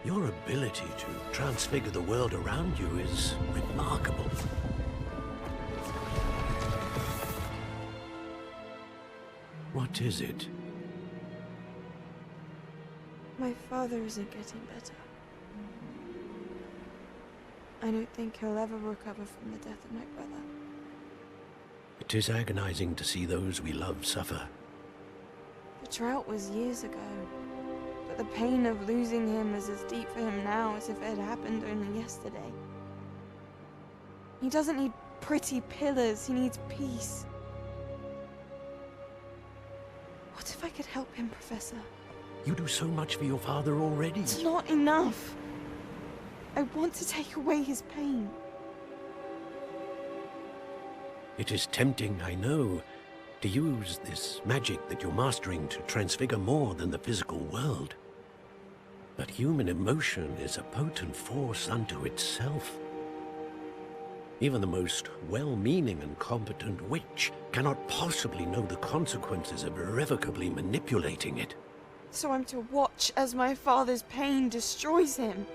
Your ability to transfigure the world around you is remarkable. What is it? My father isn't getting better. I don't think he'll ever recover from the death of my brother. It is agonizing to see those we love suffer. The drought was years ago, but the pain of losing him is as deep for him now as if it had happened only yesterday. He doesn't need pretty pillars, he needs peace. What if I could help him, Professor? You do so much for your father already. It's not enough. I want to take away his pain. It is tempting, I know, to use this magic that you're mastering to transfigure more than the physical world. But human emotion is a potent force unto itself. Even the most well-meaning and competent witch cannot possibly know the consequences of irrevocably manipulating it. So I'm to watch as my father's pain destroys him.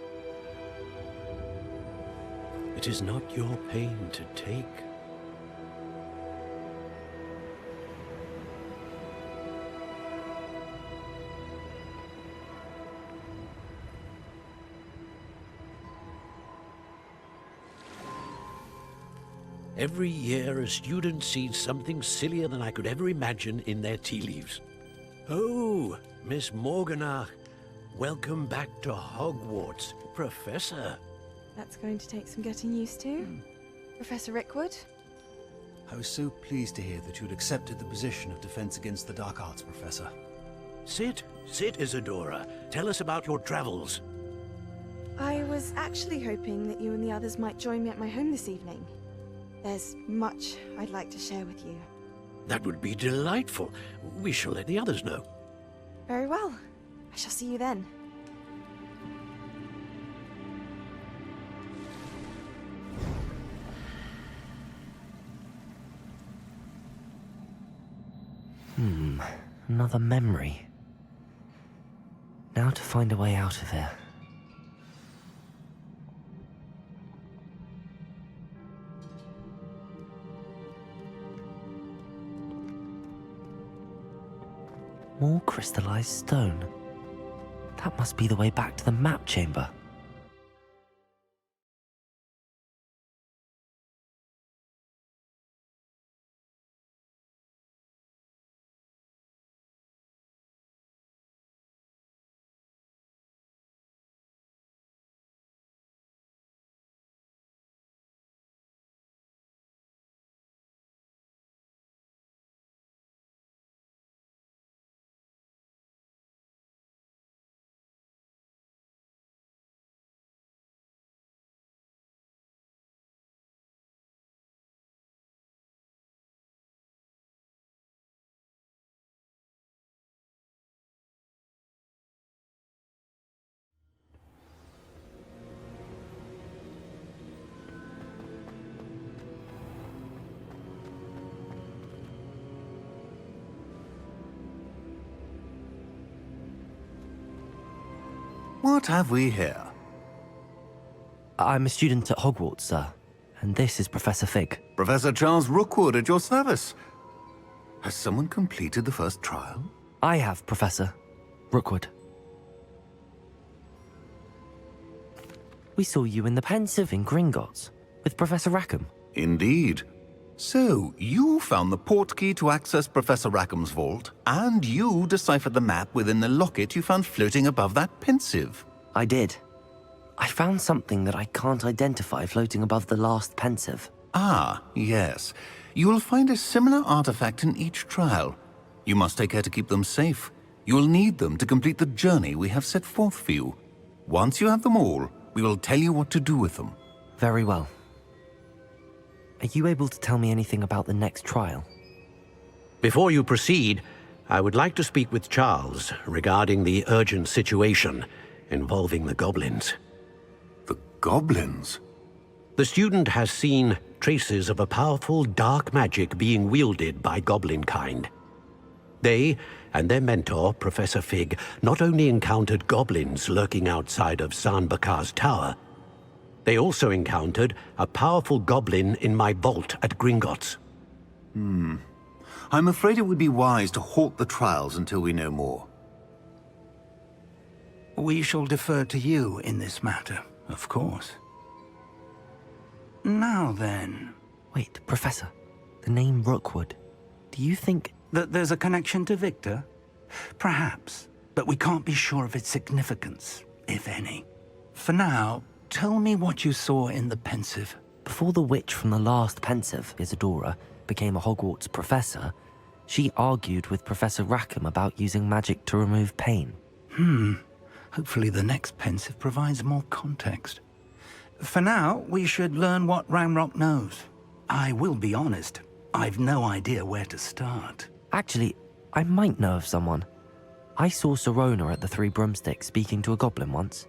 It is not your pain to take. Every year, a student sees something sillier than I could ever imagine in their tea leaves. Oh, Miss Morganach, welcome back to Hogwarts, Professor. That's going to take some getting used to. Professor Rickwood? I was so pleased to hear that you'd accepted the position of Defense Against the Dark Arts, Professor. Sit, Isadora. Tell us about your travels. I was actually hoping that you and the others might join me at my home this evening. There's much I'd like to share with you. That would be delightful. We shall let the others know. Very well. I shall see you then. Another memory. Now to find a way out of here. More crystallized stone. That must be the way back to the map chamber. What have we here? I'm a student at Hogwarts, sir. And this is Professor Fig. Professor Charles Rookwood at your service. Has someone completed the first trial? I have, Professor Rookwood. We saw you in the Pensive in Gringotts with Professor Rackham. Indeed. So, you found the portkey to access Professor Rackham's vault, and you deciphered the map within the locket you found floating above that Pensive. I did. I found something that I can't identify floating above the last Pensive. Ah, yes. You will find a similar artifact in each trial. You must take care to keep them safe. You will need them to complete the journey we have set forth for you. Once you have them all, we will tell you what to do with them. Very well. Are you able to tell me anything about the next trial? Before you proceed, I would like to speak with Charles regarding the urgent situation involving the goblins. The goblins? The student has seen traces of a powerful dark magic being wielded by goblin kind. They and their mentor, Professor Fig, not only encountered goblins lurking outside of San Bakar's tower, they also encountered a powerful goblin in my vault at Gringotts. I'm afraid it would be wise to halt the trials until we know more. We shall defer to you in this matter, of course. Now then... Wait, Professor. The name Rookwood. Do you think... that there's a connection to Victor? Perhaps, but we can't be sure of its significance, if any. For now, tell me what you saw in the Pensive. Before the witch from the last Pensive, Isadora, became a Hogwarts professor, she argued with Professor Rackham about using magic to remove pain. Hopefully the next Pensive provides more context. For now, we should learn what Ranrock knows. I will be honest, I've no idea where to start. Actually, I might know of someone. I saw Sirona at the Three Broomsticks speaking to a goblin once.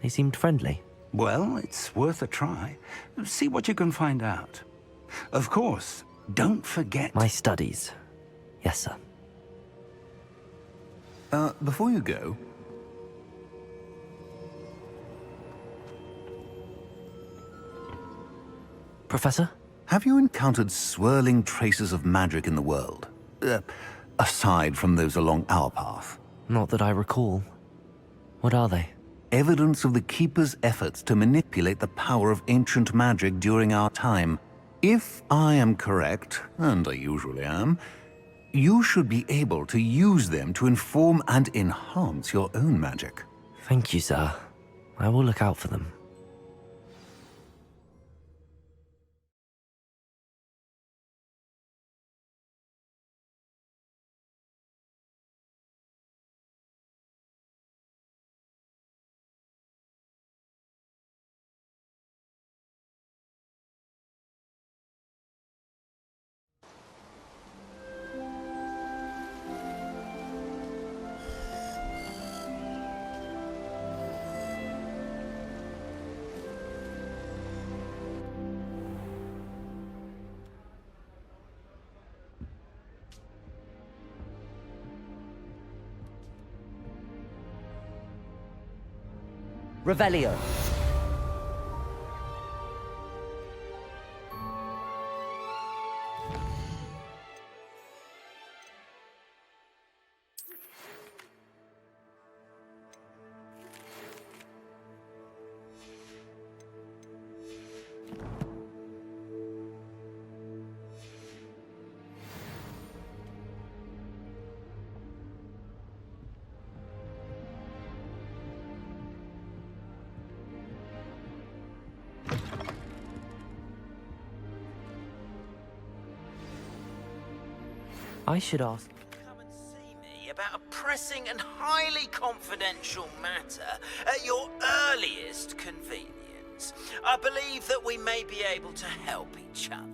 They seemed friendly. Well, it's worth a try. See what you can find out. Of course, don't forget... My studies. Yes, sir. Before you go... Professor? Have you encountered swirling traces of magic in the world? Aside from those along our path? Not that I recall. What are they? Evidence of the Keeper's efforts to manipulate the power of ancient magic during our time. If I am correct, and I usually am, you should be able to use them to inform and enhance your own magic. Thank you, sir. I will look out for them. Revelio. I should ask. Come and see me about a pressing and highly confidential matter at your earliest convenience. I believe that we may be able to help each other.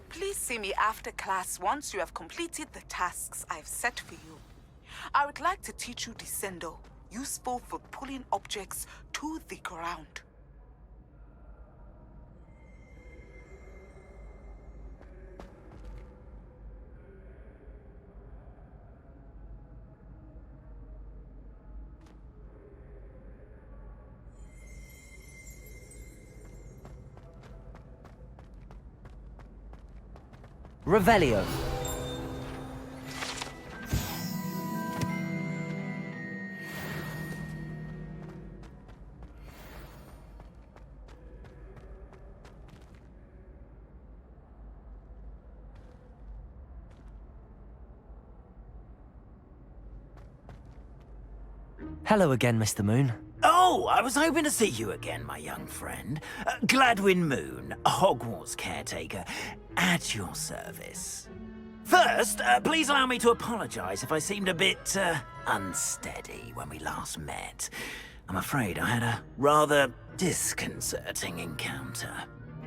Please see me after class once you have completed the tasks I've set for you. I would like to teach you Descendo, useful for pulling objects to the ground. Revelio. Hello again, Mr. Moon. Oh, I was hoping to see you again, my young friend. Gladwin Moon, Hogwarts caretaker, at your service. First, please allow me to apologize if I seemed a bit, unsteady when we last met. I'm afraid I had a rather disconcerting encounter.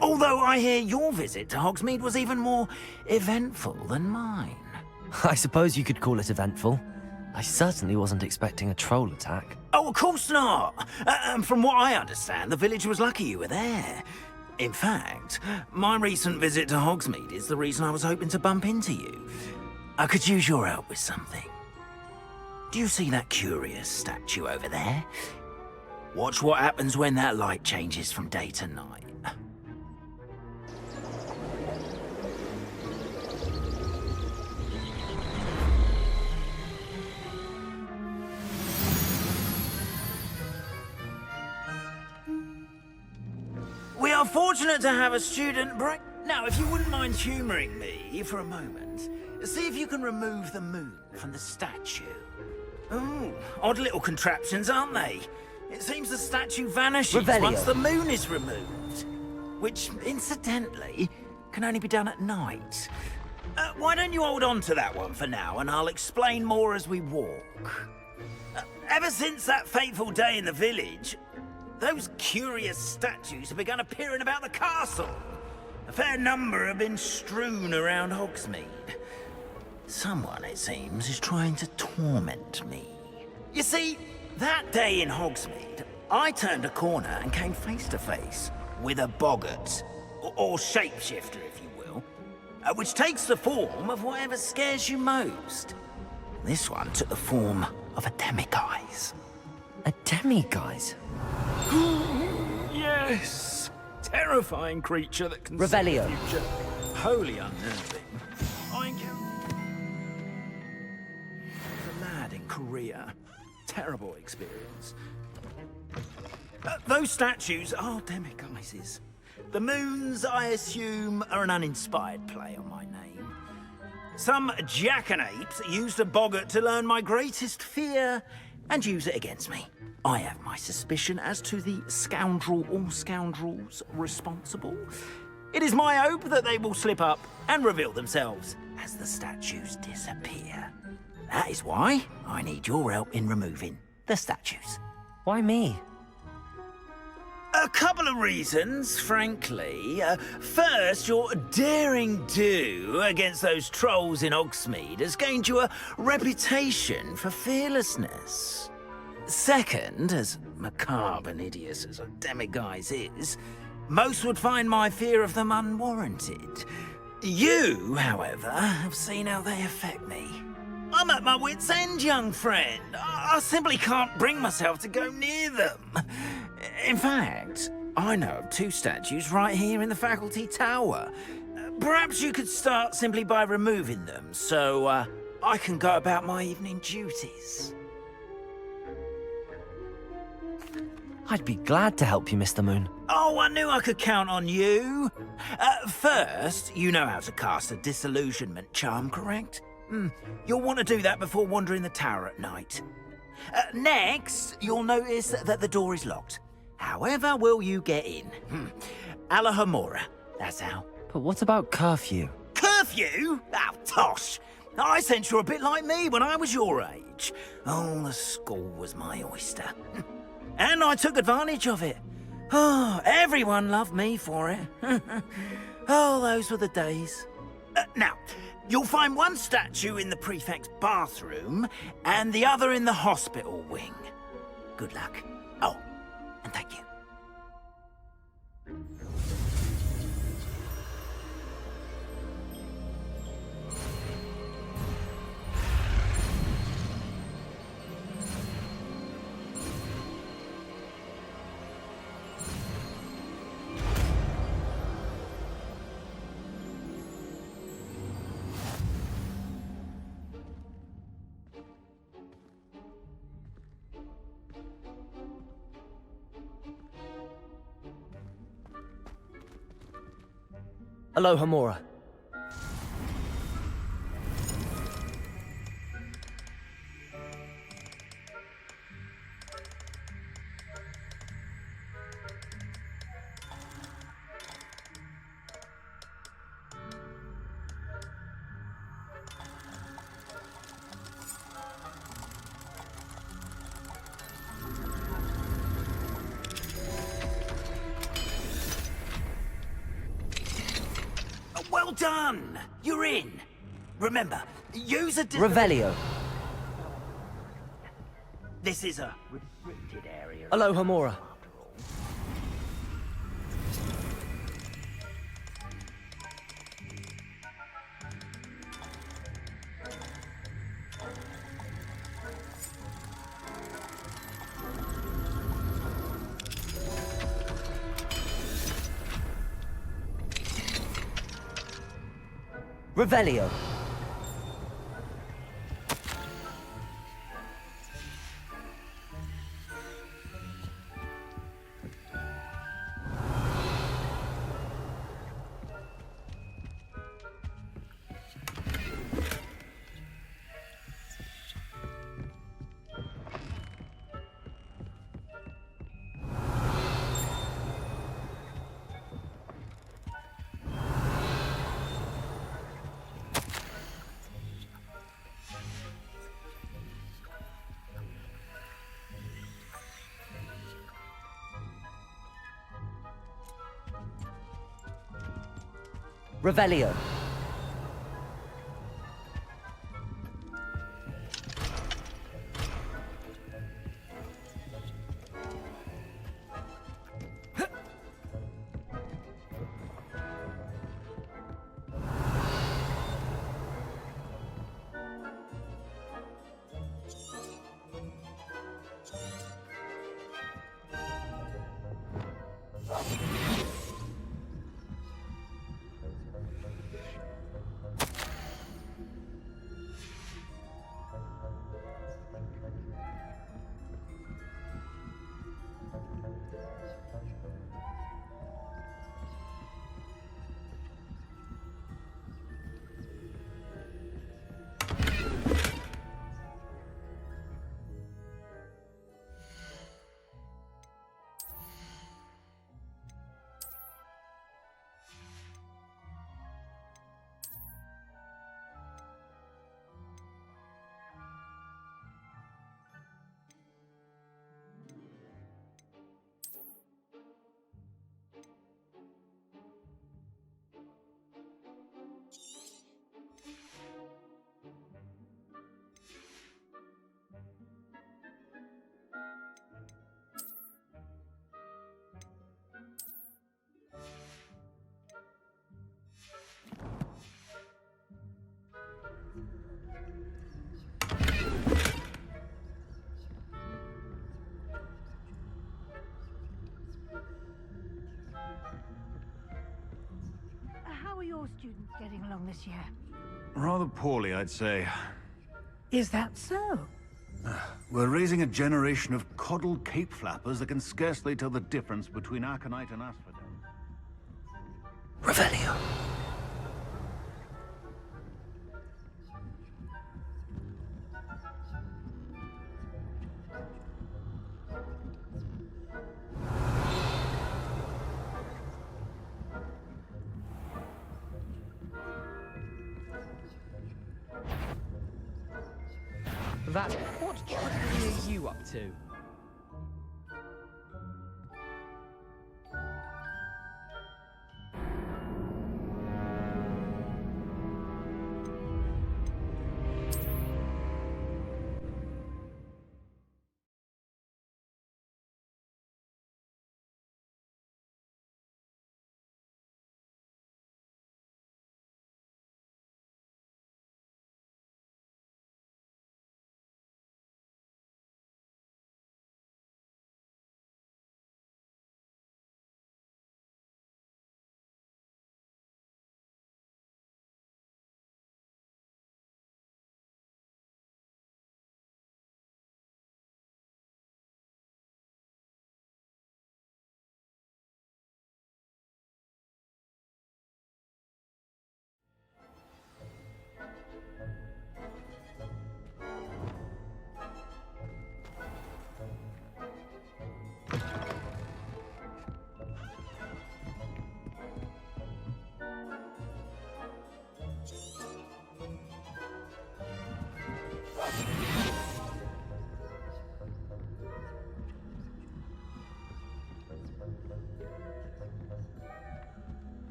Although I hear your visit to Hogsmeade was even more eventful than mine. I suppose you could call it eventful. I certainly wasn't expecting a troll attack. Oh, of course not. From what I understand, the village was lucky you were there. In fact, my recent visit to Hogsmeade is the reason I was hoping to bump into you. I could use your help with something. Do you see that curious statue over there? Watch what happens when that light changes from day to night. We are fortunate to have a student break. Now, if you wouldn't mind humouring me for a moment, see if you can remove the moon from the statue. Oh, odd little contraptions, aren't they? It seems the statue vanishes Revelio. once the moon is removed. Which, incidentally, can only be done at night. Why don't you hold on to that one for now, and I'll explain more as we walk. Ever since that fateful day in the village, those curious statues have begun appearing about the castle. A fair number have been strewn around Hogsmeade. Someone, it seems, is trying to torment me. You see, that day in Hogsmeade, I turned a corner and came face to face with a boggart, or shapeshifter, if you will, which takes the form of whatever scares you most. This one took the form of a demiguise. A demiguise? Yes! Terrifying creature that can Revelio. see the future. Wholly unnerving. I encountered a lad in Korea. Terrible experience. Those statues are demiguises. The moons, I assume, are an uninspired play on my name. Some jackanapes used a boggart to learn my greatest fear and use it against me. I have my suspicion as to the scoundrel or scoundrels responsible. It is my hope that they will slip up and reveal themselves as the statues disappear. That is why I need your help in removing the statues. Why me? A couple of reasons, frankly. First, your daring do against those trolls in Hogsmeade has gained you a reputation for fearlessness. Second, as macabre and hideous as a demiguise is, most would find my fear of them unwarranted. You, however, have seen how they affect me. I'm at my wit's end, young friend. I simply can't bring myself to go near them. In fact, I know of two statues right here in the faculty tower. Perhaps you could start simply by removing them, so I can go about my evening duties. I'd be glad to help you, Mr. Moon. Oh, I knew I could count on you. First, you know how to cast a disillusionment charm, correct? You'll want to do that before wandering the tower at night. Next, you'll notice that the door is locked. However will you get in? Alahomora, that's how. But what about curfew? Curfew? Oh, tosh. I sense you're a bit like me when I was your age. Oh, the school was my oyster. And I took advantage of it. Oh, everyone loved me for it. Oh, those were the days. Now, you'll find one statue in the prefect's bathroom and the other in the hospital wing. Good luck. Oh, and thank you. Aloha Mora. Well done! You're in. Remember, use a... Revelio. This is a restricted area. Aloha Mora. Revelio. Revelio. How are your students getting along this year? Rather poorly, I'd say. Is that so? We're raising a generation of coddled cape flappers that can scarcely tell the difference between Aconite and Asphodel. Revelio. That, what trickery are you up to?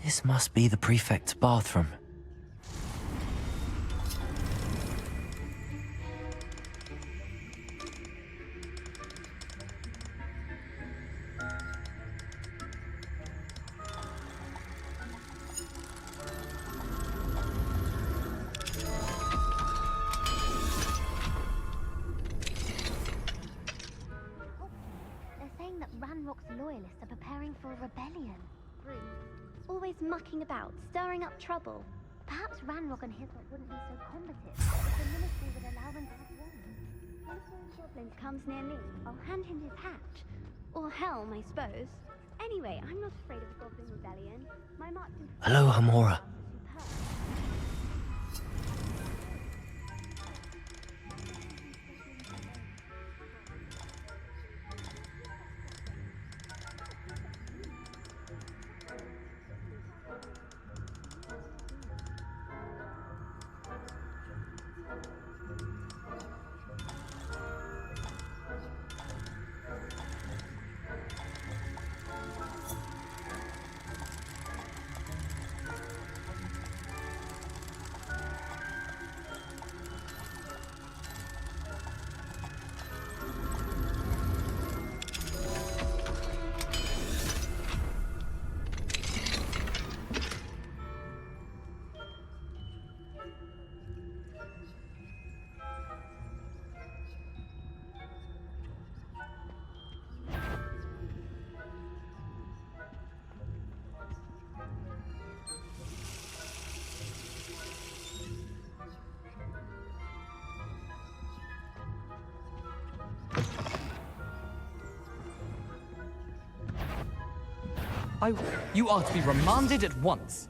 This must be the prefect's bathroom. They're saying that Ranrock's loyalists are preparing for a rebellion. Rude. Always mucking about, stirring up trouble. Perhaps Ranrock and his lot wouldn't be so combative if the ministry would allow them to have one. If one of those goblins comes near me, I'll hand him his hat. Or helm, I suppose. Anyway, I'm not afraid of a goblin rebellion. My marks in Hello, Hamora. are superb. You are to be remanded at once.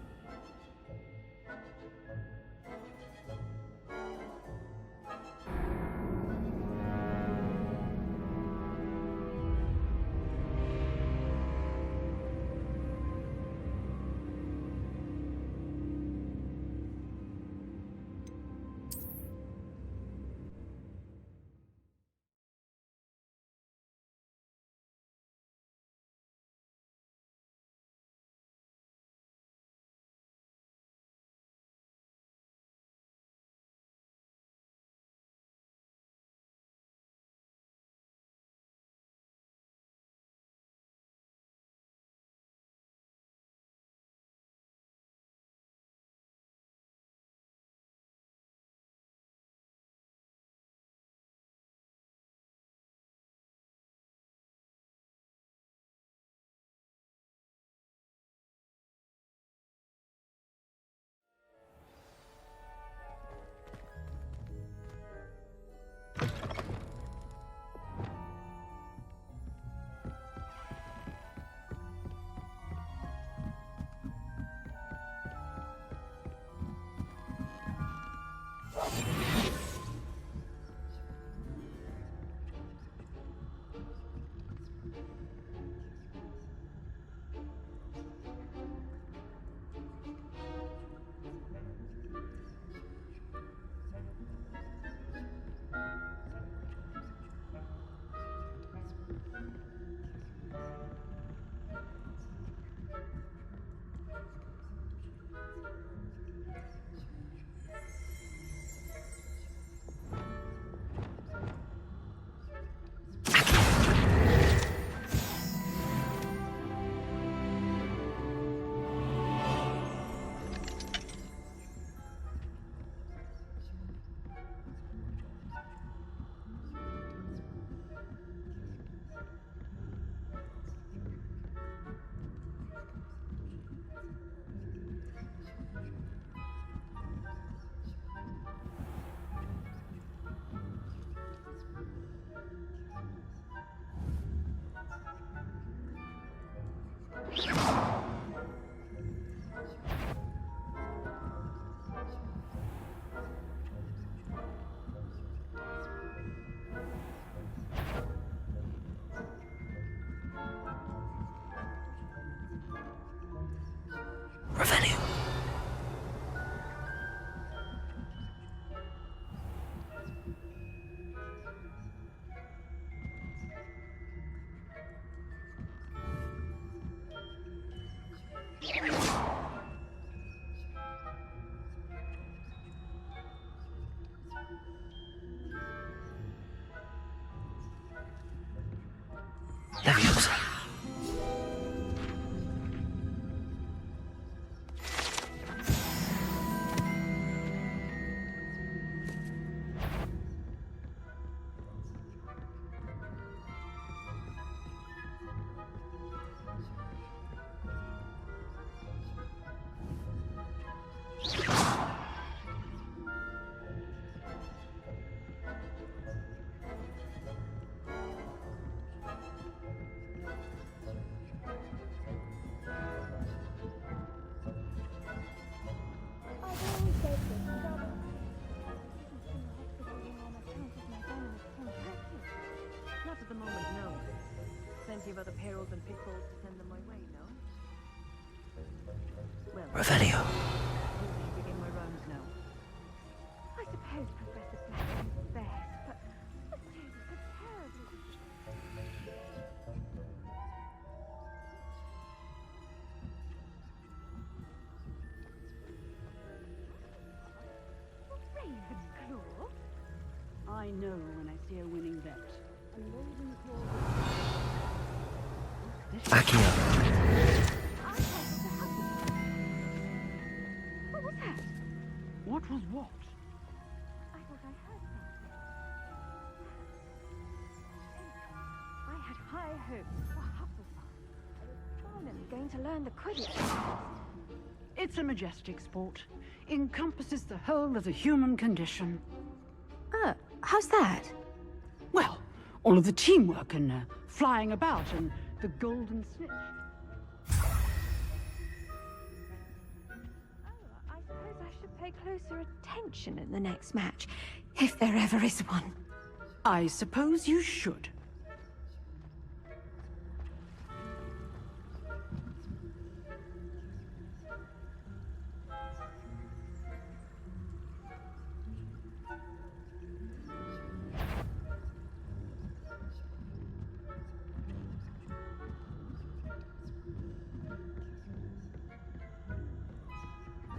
Leviosa. Not at the moment, no. Plenty of other perils and pitfalls to send them my way, no? Well, Revelio. I begin my rounds now. I suppose Professor Black is best, but the students are terribly... Ravenclaw? I know when I see a winning bet. A Ravenclaw. Accio. What was that? What was what? I thought I heard something. I had high hopes for Hufflepuff. I was finally going to learn the Quidditch. It's a majestic sport. Encompasses the whole of the human condition. How's that? Well, all of the teamwork and flying about and the golden snitch. I suppose I should pay closer attention in the next match, if there ever is one. I suppose you should.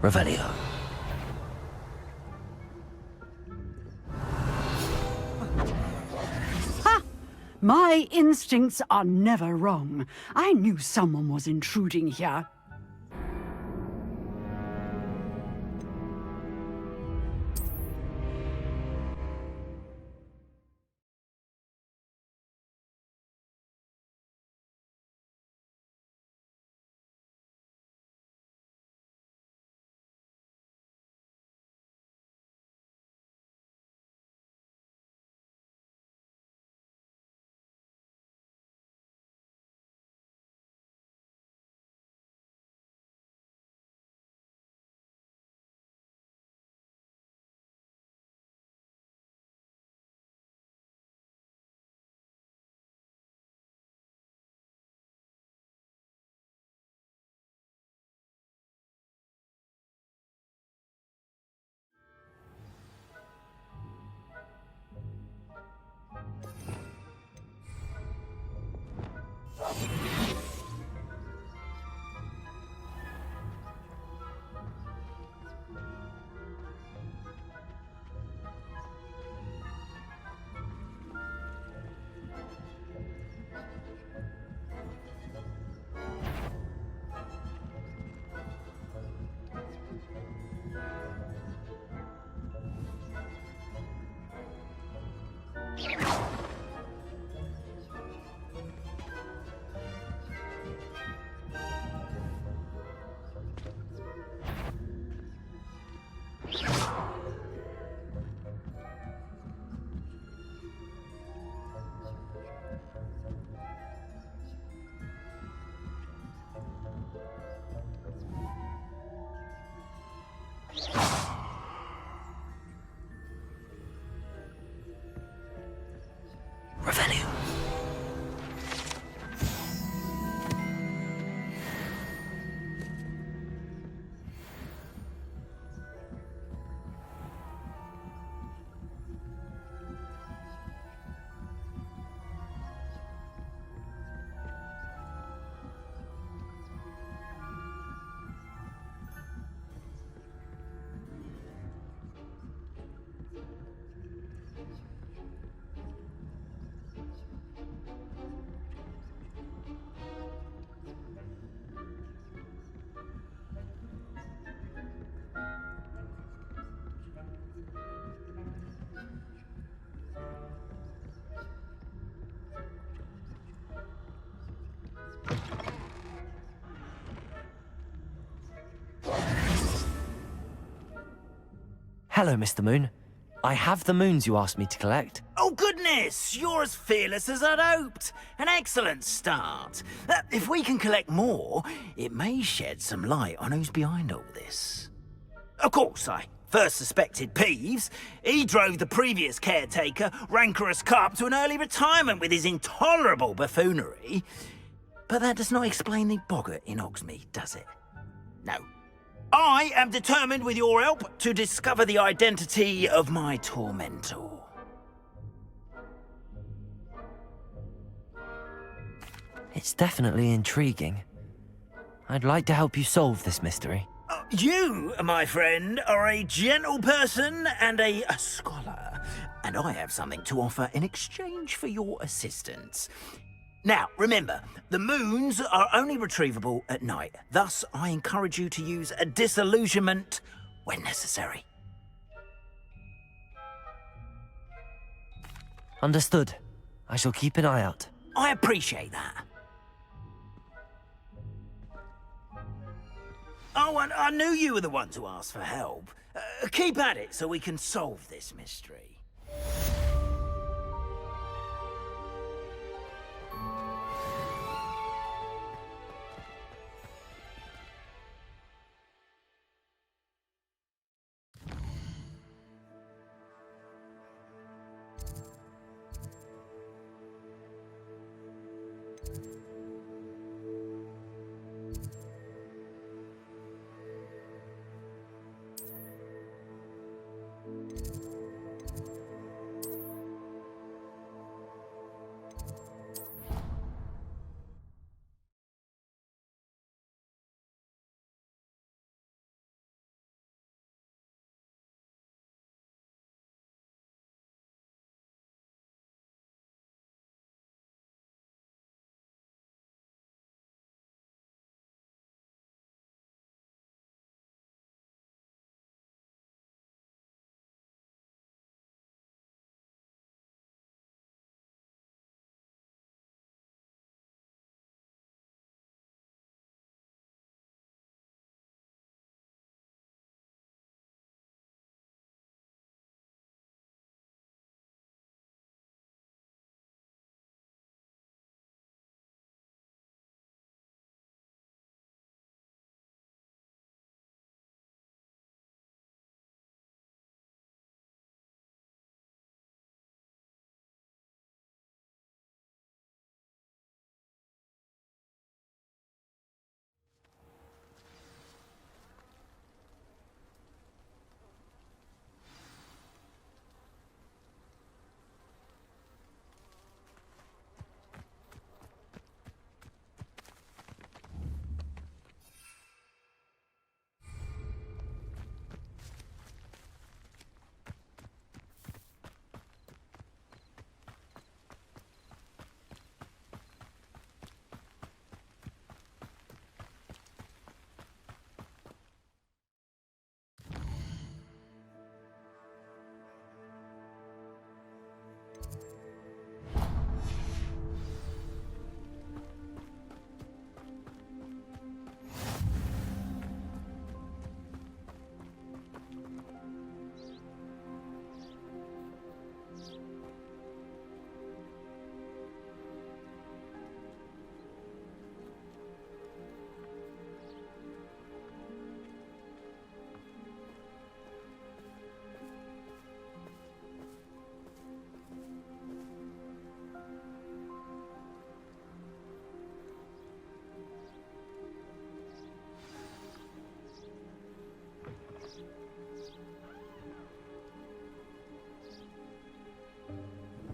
Revelio. Ha! My instincts are never wrong. I knew someone was intruding here. Revelio. Hello, Mr. Moon. I have the moons you asked me to collect. Oh, goodness! You're as fearless as I'd hoped. An excellent start. If we can collect more, it may shed some light on who's behind all this. Of course, I first suspected Peeves. He drove the previous caretaker, Rancorous Carp, to an early retirement with his intolerable buffoonery. But that does not explain the boggart in Hogsmeade, does it? No. I am determined, with your help, to discover the identity of my tormentor. It's definitely intriguing. I'd like to help you solve this mystery. You, my friend, are a gentle person and a scholar, and I have something to offer in exchange for your assistance. Now, remember, the moons are only retrievable at night. Thus, I encourage you to use a disillusionment when necessary. Understood. I shall keep an eye out. I appreciate that. Oh, and I knew you were the ones who asked for help. Keep at it so we can solve this mystery.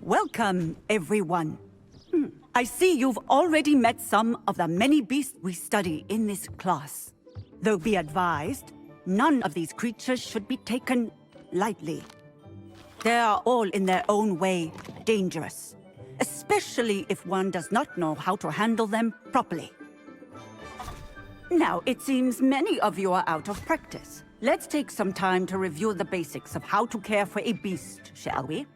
Welcome, everyone. I see you've already met some of the many beasts we study in this class. Though be advised, none of these creatures should be taken lightly. They are all in their own way dangerous, especially if one does not know how to handle them properly. Now, it seems many of you are out of practice. Let's take some time to review the basics of how to care for a beast, shall we?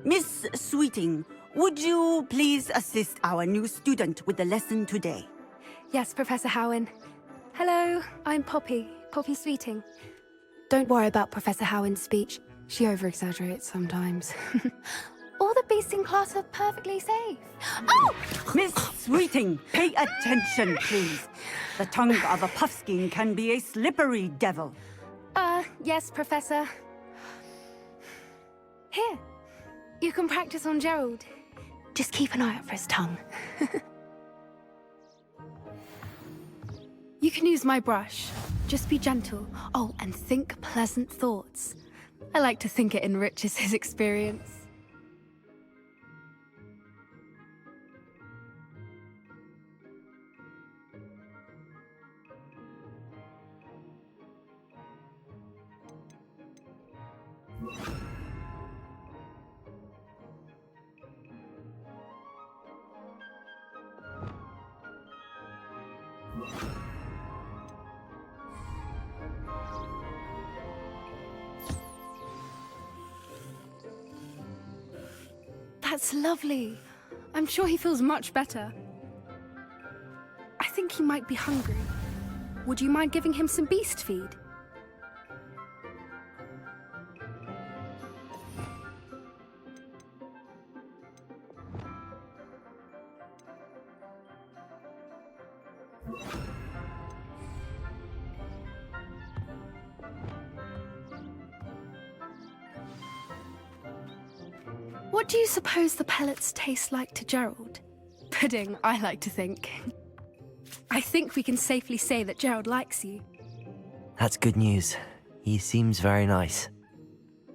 Miss Sweeting, would you please assist our new student with the lesson today? Yes, Professor Howen. Hello, I'm Poppy Sweeting. Don't worry about Professor Howin's speech. She over-exaggerates sometimes. All the beasts in class are perfectly safe. Oh! Miss Sweeting, pay attention, please. The tongue of a puffskein can be a slippery devil. Yes, Professor. Here, you can practice on Gerald. Just keep an eye out for his tongue. You can use my brush. Just be gentle. Oh, and think pleasant thoughts. I like to think it enriches his experience. That's lovely. I'm sure he feels much better. I think he might be hungry. Would you mind giving him some beast feed? What do you suppose the pellets taste like to Gerald? Pudding, I like to think. I think we can safely say that Gerald likes you. That's good news. He seems very nice.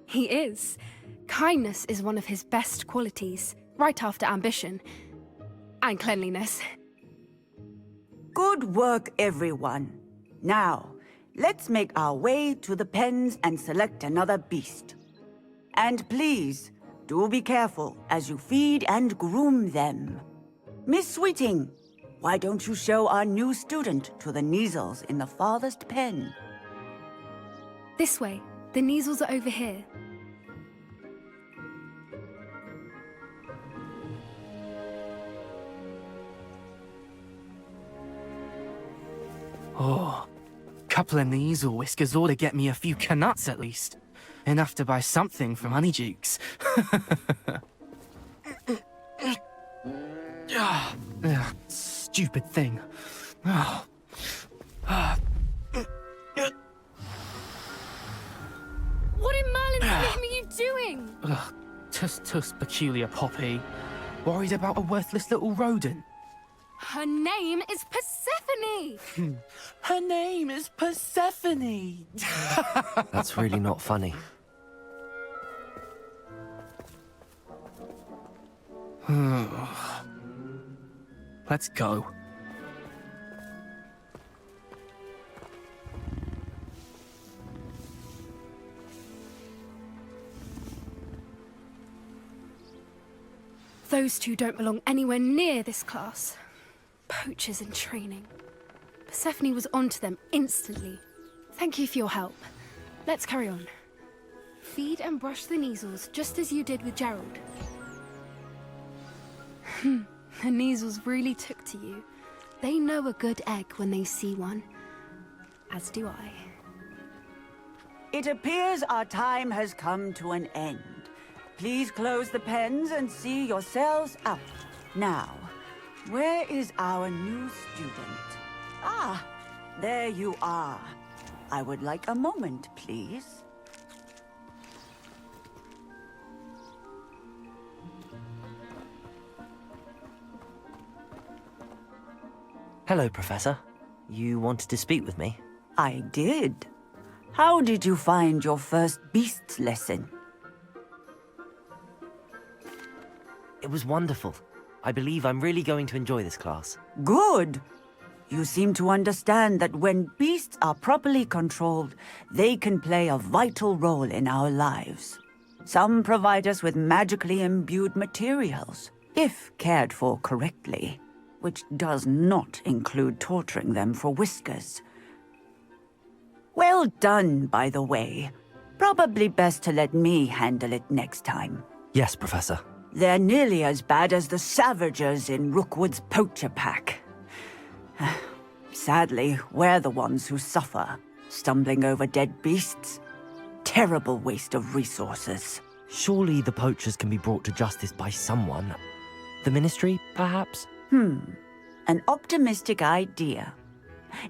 He is. Kindness is one of his best qualities, right after ambition. And cleanliness. Good work, everyone. Now, let's make our way to the pens and select another beast. And please, do be careful as you feed and groom them. Miss Sweeting, why don't you show our new student to the Neasels in the farthest pen? This way. The Neasels are over here. Oh, couple of Neasel whiskers ought to get me a few canuts at least. Enough to buy something from Honeydukes. Stupid thing. Oh. What in Merlin's name are you doing? Tuss peculiar Poppy. Worried about a worthless little rodent. Her name is Persephone! Her name is Persephone! That's really not funny. Let's go. Those two don't belong anywhere near this class. Poachers in training. Persephone was onto them instantly. Thank you for your help. Let's carry on. Feed and brush the Neasels just as you did with Gerald. The Neasels really took to you. They know a good egg when they see one. As do I. It appears our time has come to an end. Please close the pens and see yourselves out. Now, where is our new student? Ah, there you are. I would like a moment, please. Hello, Professor. You wanted to speak with me? I did. How did you find your first beasts lesson? It was wonderful. I believe I'm really going to enjoy this class. Good. You seem to understand that when beasts are properly controlled, they can play a vital role in our lives. Some provide us with magically imbued materials, if cared for correctly, which does not include torturing them for whiskers. Well done, by the way. Probably best to let me handle it next time. Yes, Professor. They're nearly as bad as the Savagers in Rookwood's poacher pack. Sadly, we're the ones who suffer, stumbling over dead beasts. terrible waste of resources. Surely the poachers can be brought to justice by someone. The Ministry, perhaps? An optimistic idea.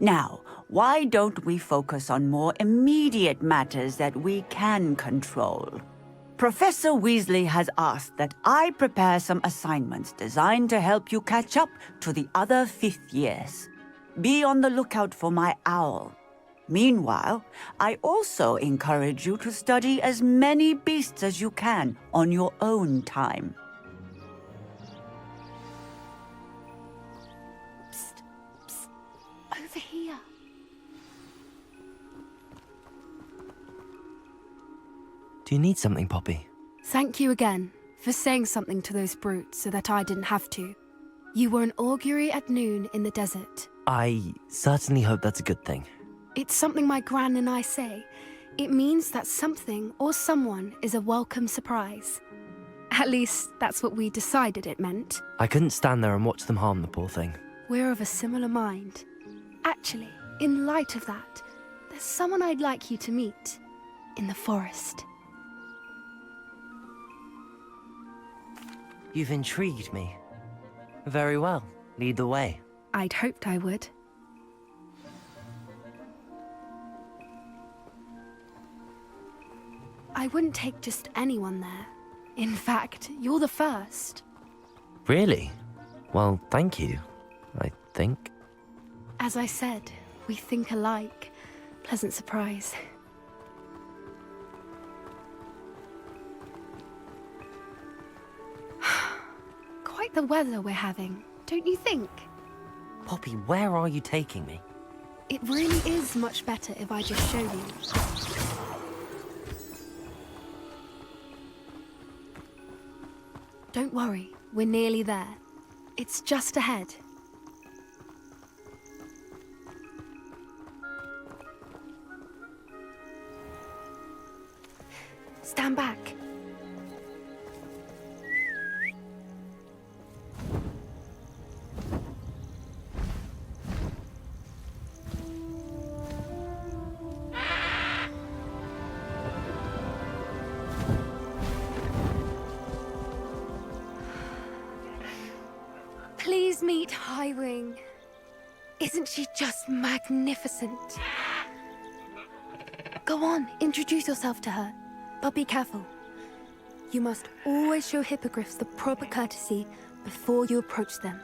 Now, why don't we focus on more immediate matters that we can control? Professor Weasley has asked that I prepare some assignments designed to help you catch up to the other 5th years. Be on the lookout for my owl. Meanwhile, I also encourage you to study as many beasts as you can on your own time. Psst, psst, over here. Do you need something, Poppy? Thank you again for saying something to those brutes so that I didn't have to. You were an augury at noon in the desert. I certainly hope that's a good thing. It's something my gran and I say. It means that something or someone is a welcome surprise. At least, that's what we decided it meant. I couldn't stand there and watch them harm the poor thing. We're of a similar mind. Actually, in light of that, there's someone I'd like you to meet. In the forest. You've intrigued me. Very well. Lead the way. I'd hoped I would. I wouldn't take just anyone there. In fact, you're the first. Really? Well, thank you, I think. As I said, we think alike. Pleasant surprise. Quite the weather we're having, don't you think? Poppy, where are you taking me? It really is much better if I just show you. Don't worry, we're nearly there. It's just ahead. Stand back. Please meet Highwing. Isn't she just magnificent? Go on, introduce yourself to her. But be careful. You must always show hippogriffs the proper courtesy before you approach them.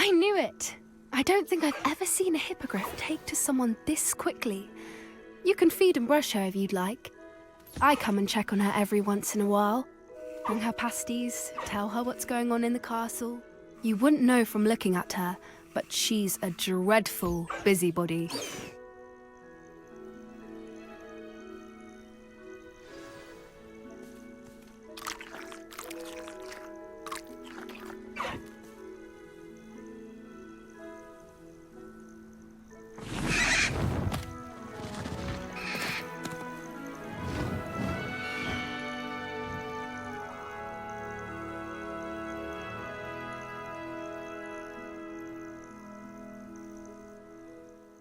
I knew it! I don't think I've ever seen a hippogriff take to someone this quickly. You can feed and brush her if you'd like. I come and check on her every once in a while. Bring her pasties, tell her what's going on in the castle. You wouldn't know from looking at her, but she's a dreadful busybody.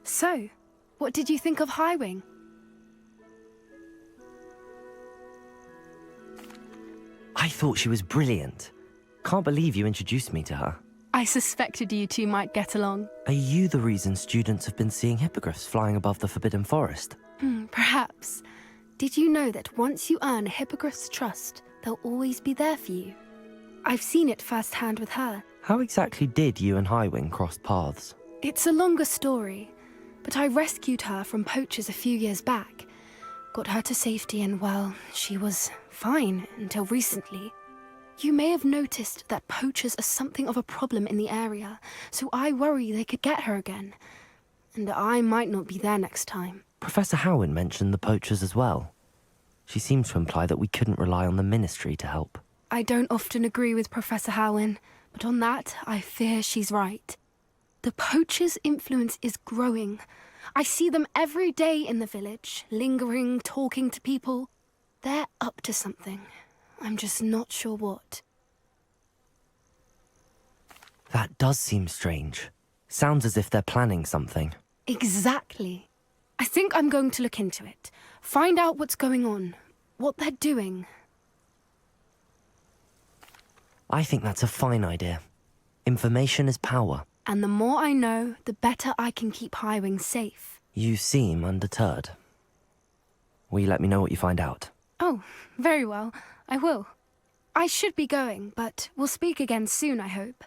So, what did you think of Highwing? I thought she was brilliant. Can't believe you introduced me to her. I suspected you two might get along. Are you the reason students have been seeing hippogriffs flying above the Forbidden Forest? Perhaps. Did you know that once you earn a hippogriff's trust, they'll always be there for you? I've seen it firsthand with her. How exactly did you and Highwing cross paths? It's a longer story, but I rescued her from poachers a few years back. got her to safety, and well, she was fine until recently. You may have noticed that poachers are something of a problem in the area, so I worry they could get her again. And I might not be there next time. Professor Howin mentioned the poachers as well. She seemed to imply that we couldn't rely on the Ministry to help. I don't often agree with Professor Howin, but on that, I fear she's right. The poachers' influence is growing. I see them every day in the village, lingering, talking to people. They're up to something. I'm just not sure what. That does seem strange. Sounds as if they're planning something. Exactly. I think I'm going to look into it. Find out what's going on, what they're doing. I think that's a fine idea. Information is power. And the more I know, the better I can keep Highwing safe. You seem undeterred. Will you let me know what you find out? Oh, very well. I will. I should be going, but we'll speak again soon, I hope.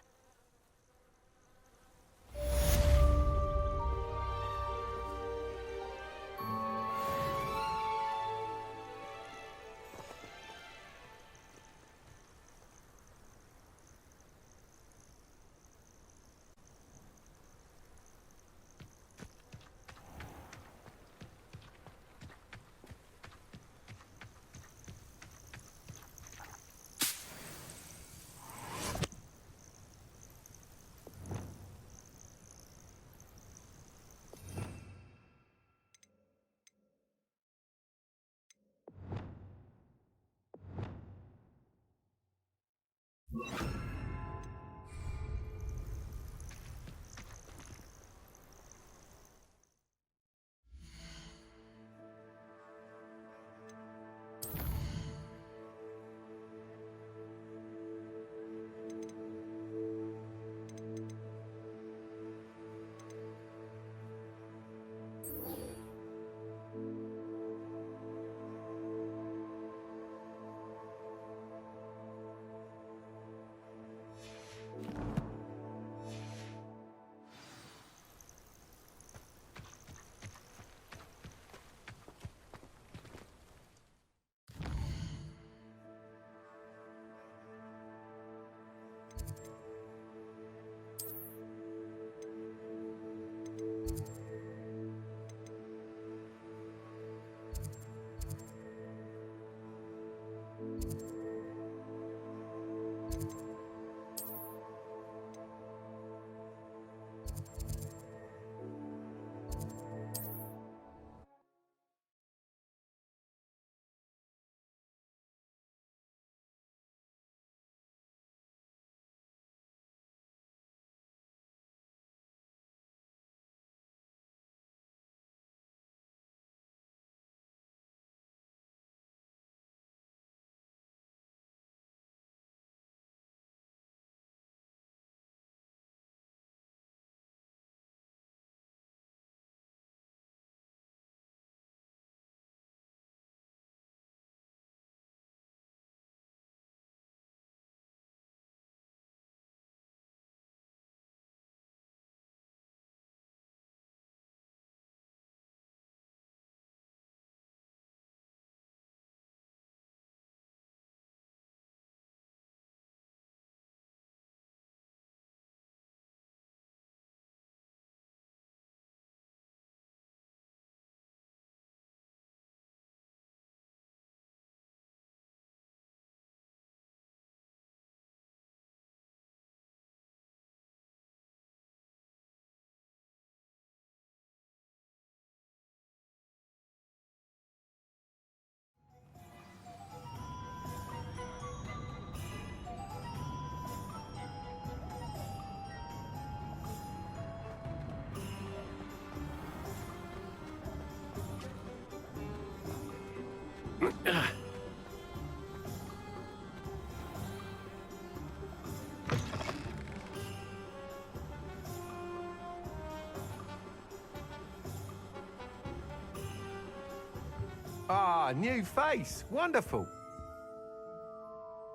Ah, new face. Wonderful.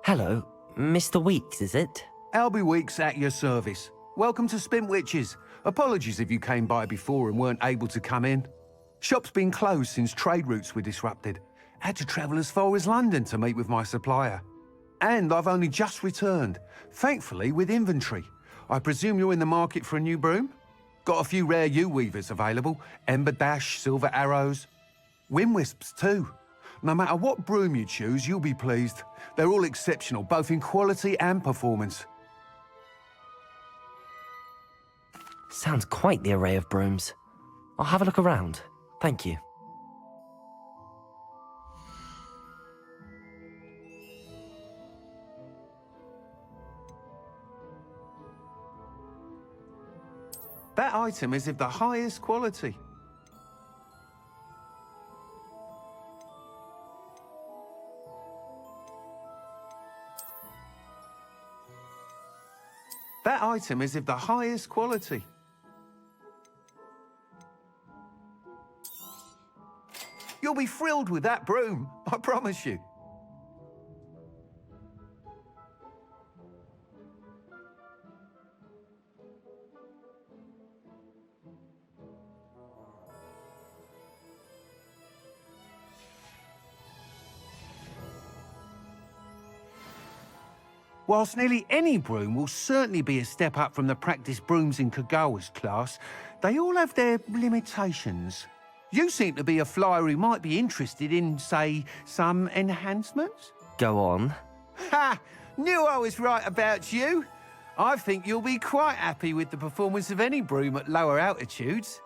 Hello, Mr. Weeks, is it? Albie Weeks at your service. Welcome to Spintwitches. Apologies if you came by before and weren't able to come in. Shop's been closed since trade routes were disrupted. Had to travel as far as London to meet with my supplier. And I've only just returned, thankfully with inventory. I presume you're in the market for a new broom? Got a few rare yew-weavers available. Ember Dash, Silver Arrows. Wind-wisps too. No matter what broom you choose, you'll be pleased. They're all exceptional, both in quality and performance. Sounds quite the array of brooms. I'll have a look around. Thank you. That item is of the highest quality. That item is of the highest quality. You'll be thrilled with that broom, I promise you. Whilst nearly any broom will certainly be a step up from the practice brooms in Kagawa's class, they all have their limitations. You seem to be a flyer who might be interested in, say, some enhancements? Go on. Ha! Knew I was right about you. I think you'll be quite happy with the performance of any broom at lower altitudes.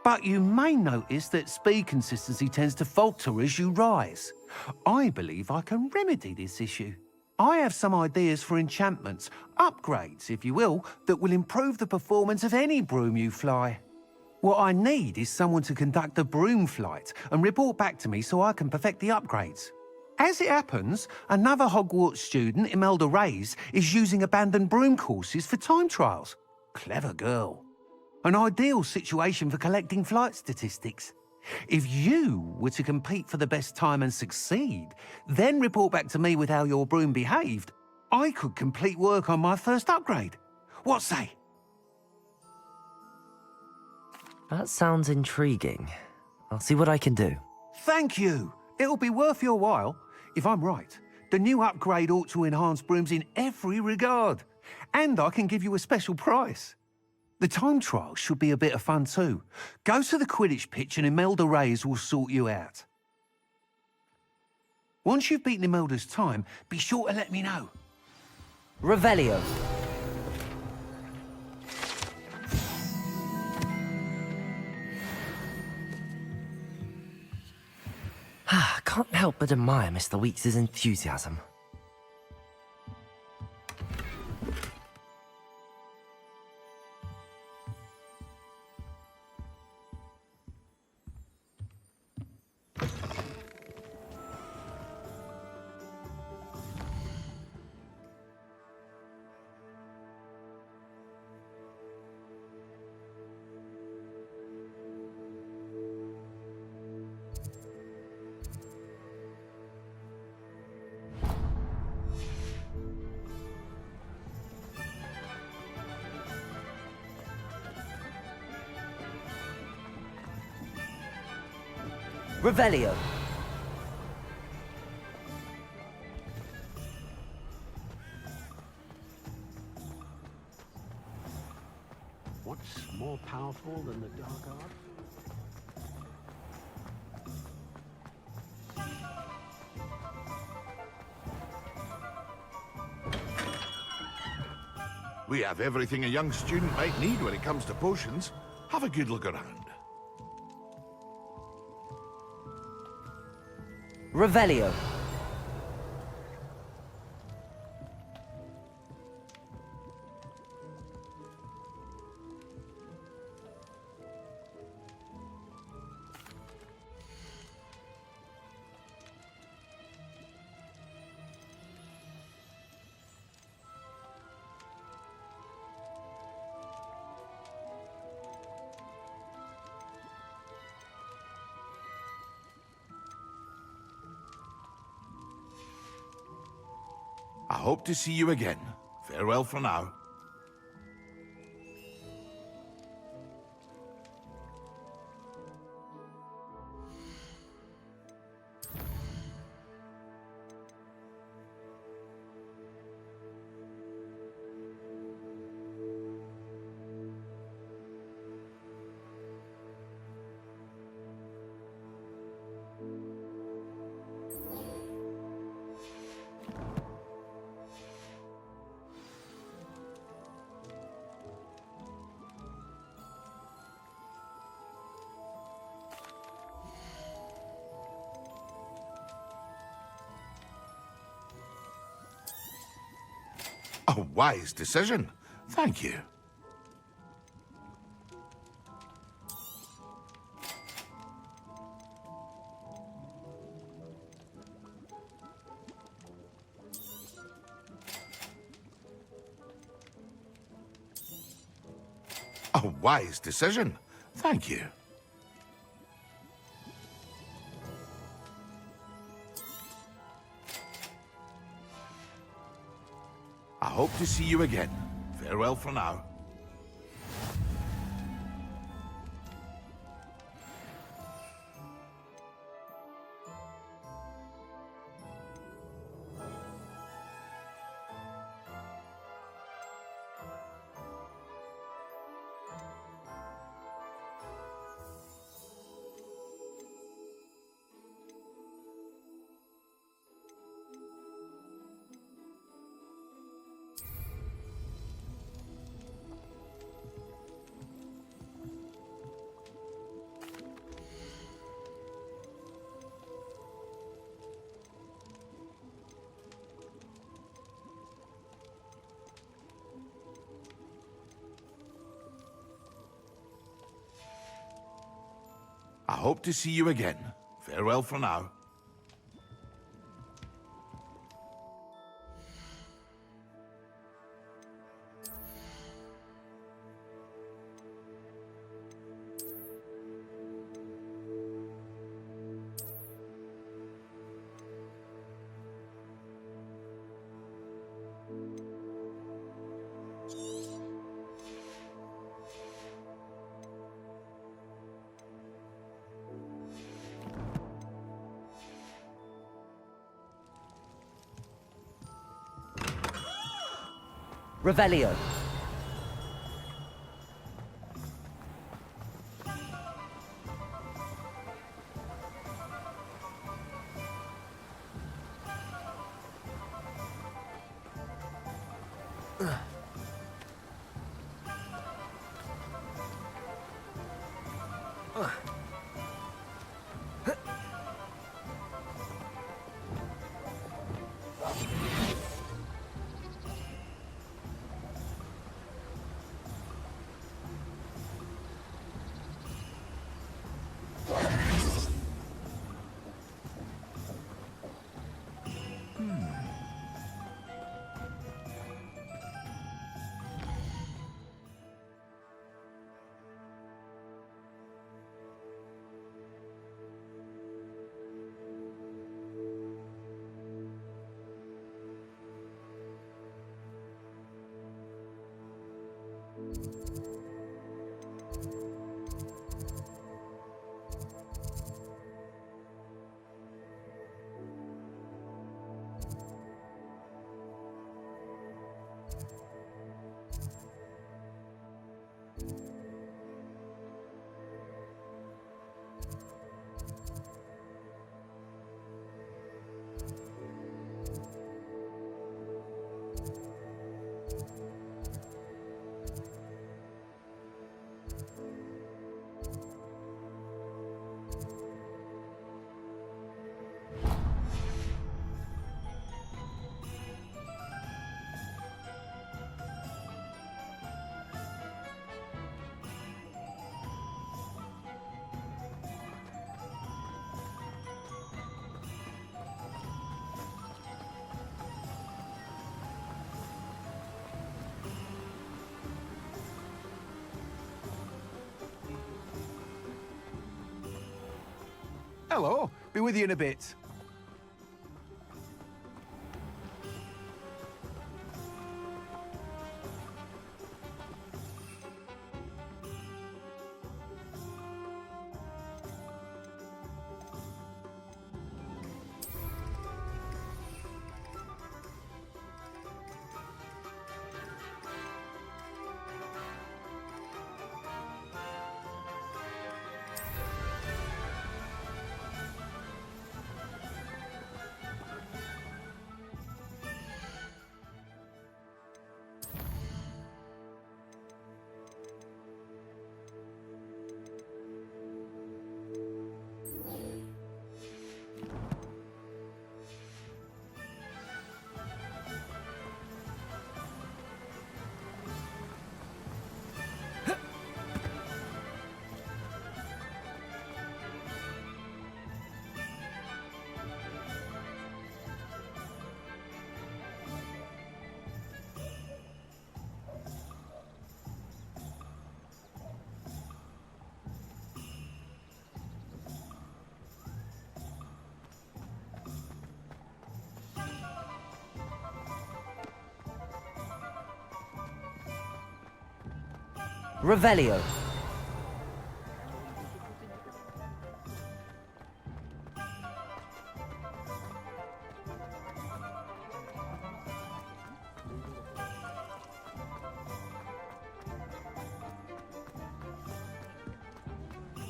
But you may notice that speed consistency tends to falter as you rise. I believe I can remedy this issue. I have some ideas for enchantments, upgrades, if you will, that will improve the performance of any broom you fly. What I need is someone to conduct a broom flight and report back to me so I can perfect the upgrades. As it happens, another Hogwarts student, Imelda Reyes, is using abandoned broom courses for time trials. Clever girl. An ideal situation for collecting flight statistics. If you were to compete for the best time and succeed, then report back to me with how your broom behaved, I could complete work on my first upgrade. What say? That sounds intriguing. I'll see what I can do. Thank you. It'll be worth your while. If I'm right, the new upgrade ought to enhance brooms in every regard. And I can give you a special price. The time trial should be a bit of fun too. Go to the Quidditch pitch and Imelda Reyes will sort you out. Once you've beaten Imelda's time, be sure to let me know. Revelio. Can't help but admire Mr. Weeks' enthusiasm. Revelio. What's more powerful than the Dark Art? We have everything a young student might need when it comes to potions. Have a good look around. Revelio. I hope to see you again. Farewell for now. A wise decision. Thank you. A wise decision. Thank you. I hope to see you again. Farewell for now. I hope to see you again. Farewell for now. Revelio. Hello. Be with you in a bit. Revelio.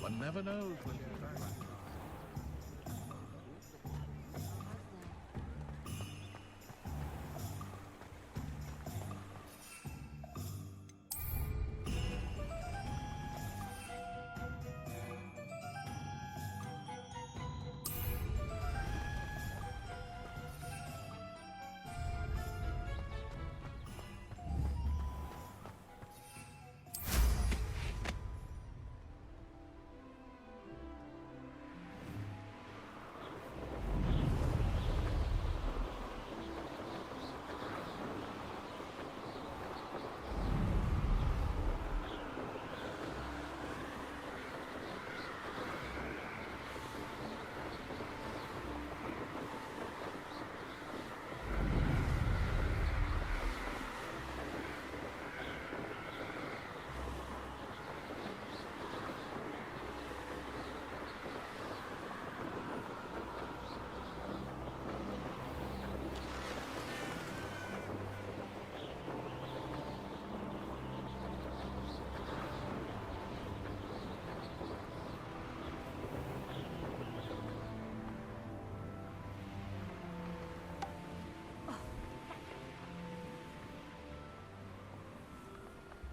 One never knows when you're back.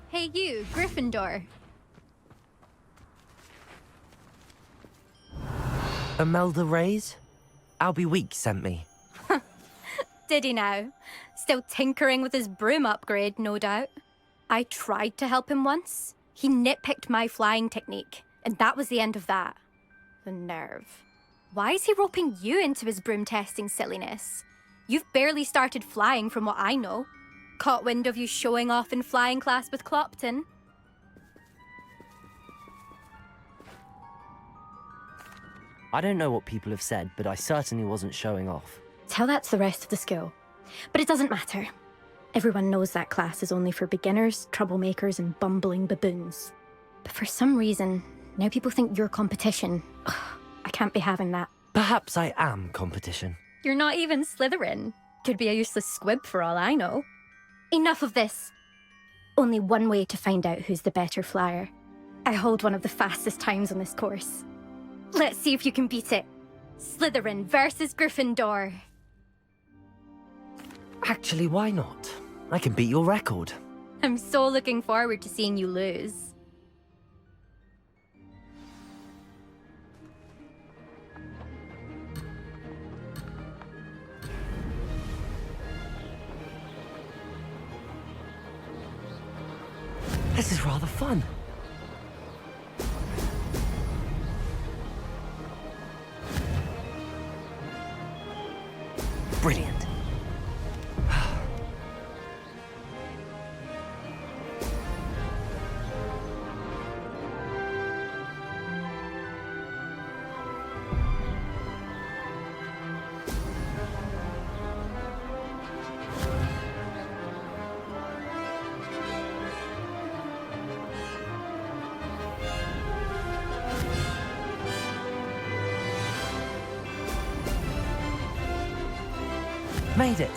Hey you, Gryffindor. Imelda Reyes? Albie Weeks sent me. Did he now? Still tinkering with his broom upgrade, no doubt. I tried to help him once. He nitpicked my flying technique, and that was the end of that. The nerve. Why is he roping you into his broom testing silliness? You've barely started flying from what I know. Caught wind of you showing off in flying class with Clopton. I don't know what people have said, but I certainly wasn't showing off. Tell that to the rest of the school. But it doesn't matter. Everyone knows that class is only for beginners, troublemakers, and bumbling baboons. But for some reason, now people think you're competition. Ugh, I can't be having that. Perhaps I am competition. You're not even Slytherin. Could be a useless squib for all I know. Enough of this. Only one way to find out who's the better flyer. I hold one of the fastest times on this course. Let's see if you can beat it. Slytherin versus Gryffindor. Actually, why not? I can beat your record. I'm so looking forward to seeing you lose. This is rather fun. Brilliant. Made it.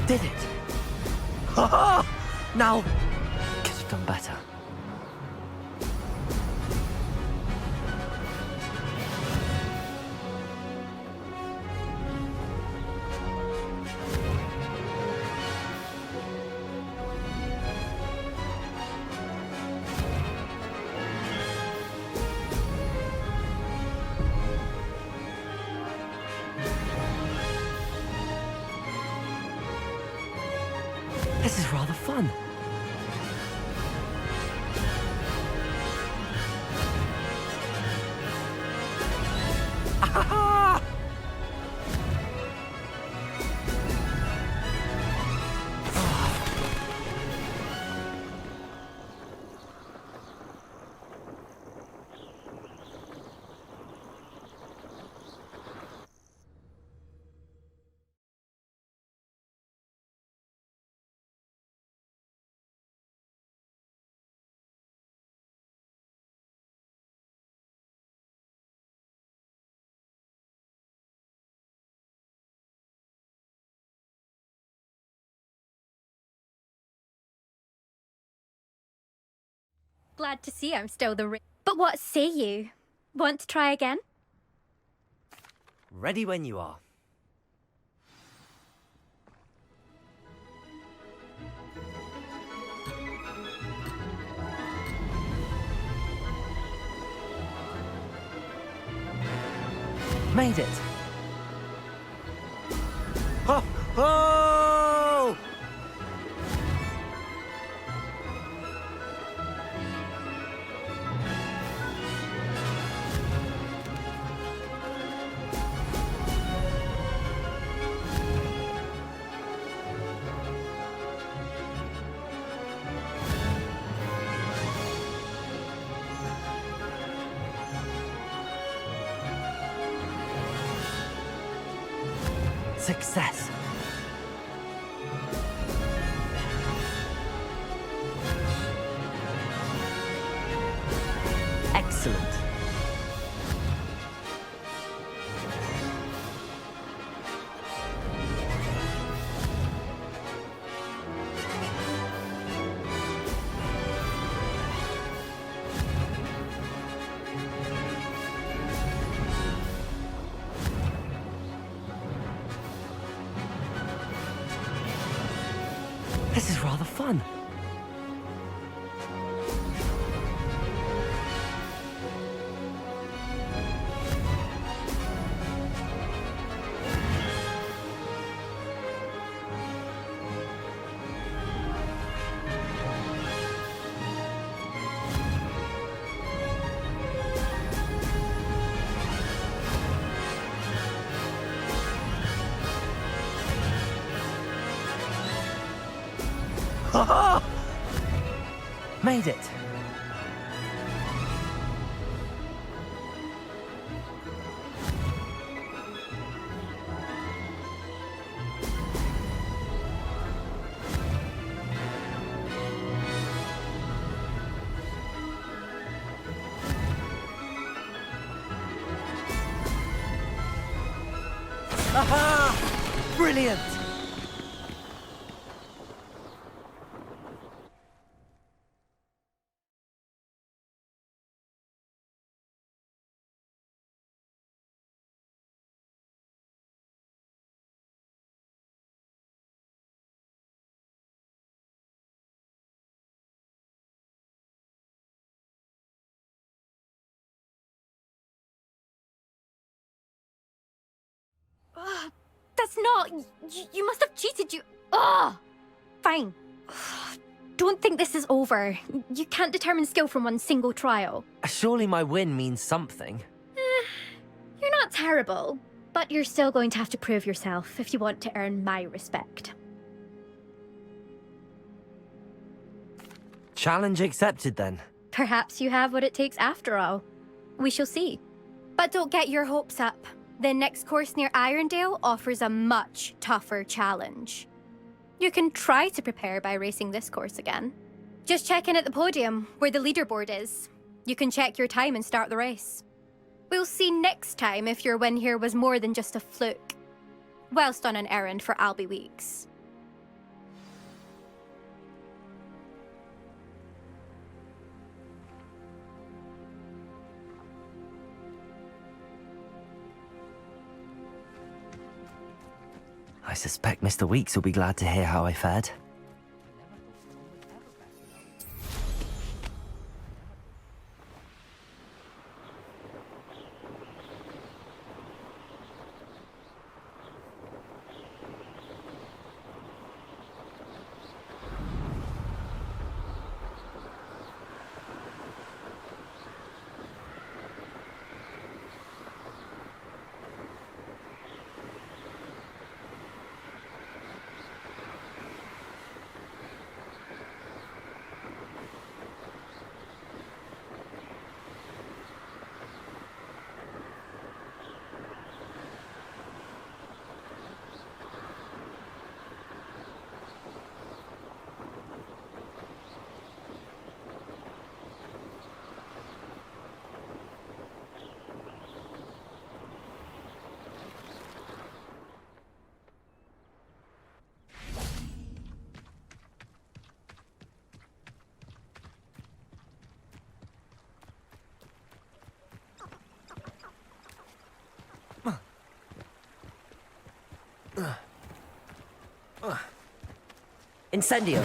Did it! Now, could have done better. This is rather fun. Glad to see I'm still the But what say you? Want to try again? Ready when you are. Made it! Ho! Ho! Success! Excellent! This is rather fun. Made it! Aha! Brilliant! That's not... You must have cheated, you... Ugh! Fine. Don't think this is over. You can't determine skill from one single trial. Surely my win means something. You're not terrible, but you're still going to have to prove yourself if you want to earn my respect. Challenge accepted then. Perhaps you have what it takes after all. We shall see. But don't get your hopes up. The next course near Irondale offers a much tougher challenge. You can try to prepare by racing this course again. Just check in at the podium, where the leaderboard is. You can check your time and start the race. We'll see next time if your win here was more than just a fluke. Whilst on an errand for Albie Weeks. I suspect Mr. Weeks will be glad to hear how I fared. Incendio!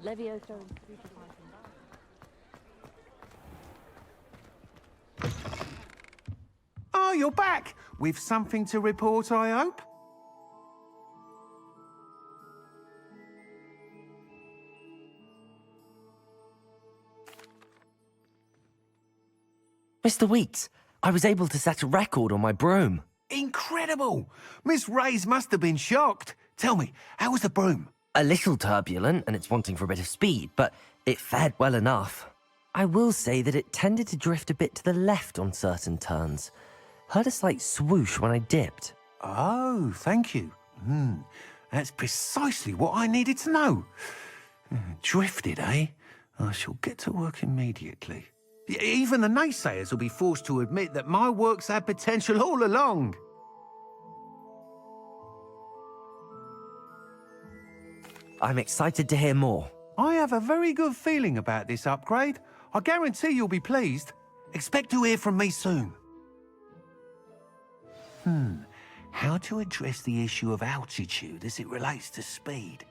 Levioso. Oh, you're back! With something to report, I hope? Mr. Weeks, I was able to set a record on my broom. Incredible! Miss Reyes must have been shocked. Tell me, how was the broom? A little turbulent, and it's wanting for a bit of speed, but it fared well enough. I will say that it tended to drift a bit to the left on certain turns. Heard a slight swoosh when I dipped. Oh, thank you. That's precisely what I needed to know. Drifted, eh? I shall get to work immediately. Even the naysayers will be forced to admit that my work's had potential all along. I'm excited to hear more. I have a very good feeling about this upgrade. I guarantee you'll be pleased. Expect to hear from me soon. How to address the issue of altitude as it relates to speed?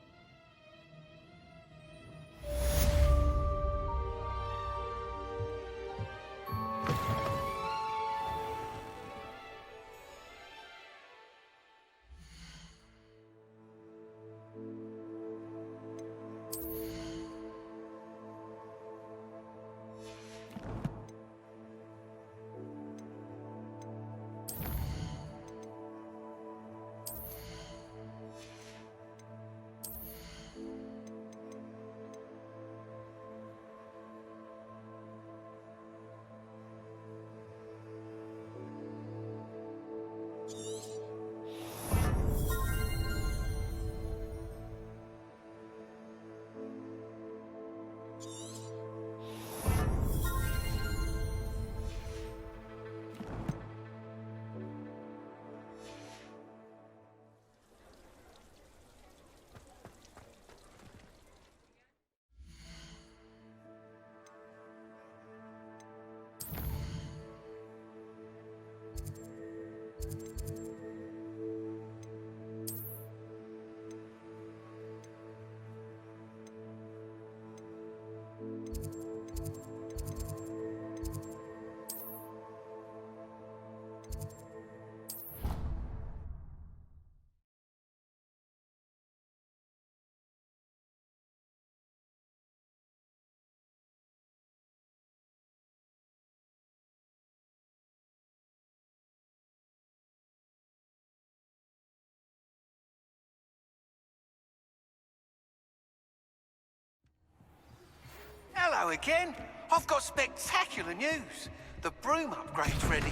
Hello again. I've got spectacular news. The broom upgrade's ready.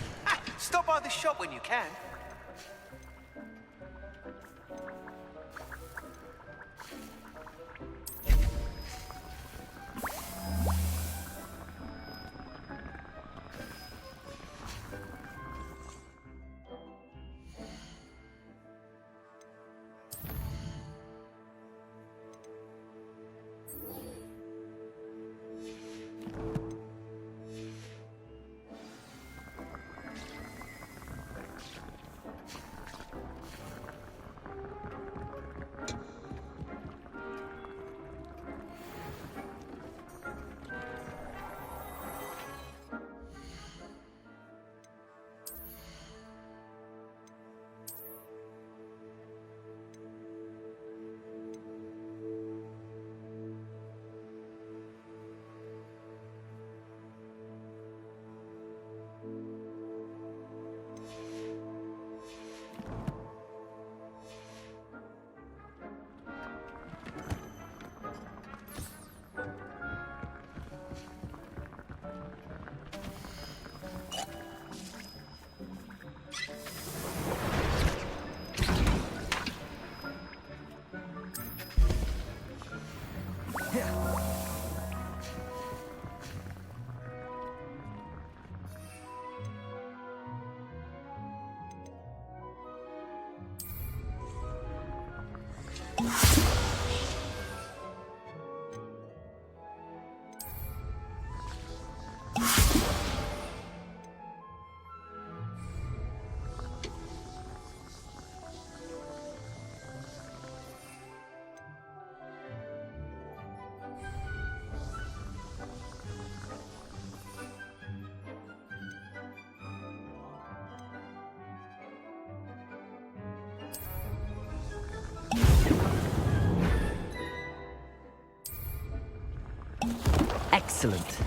Stop by the shop when you can. Excellent.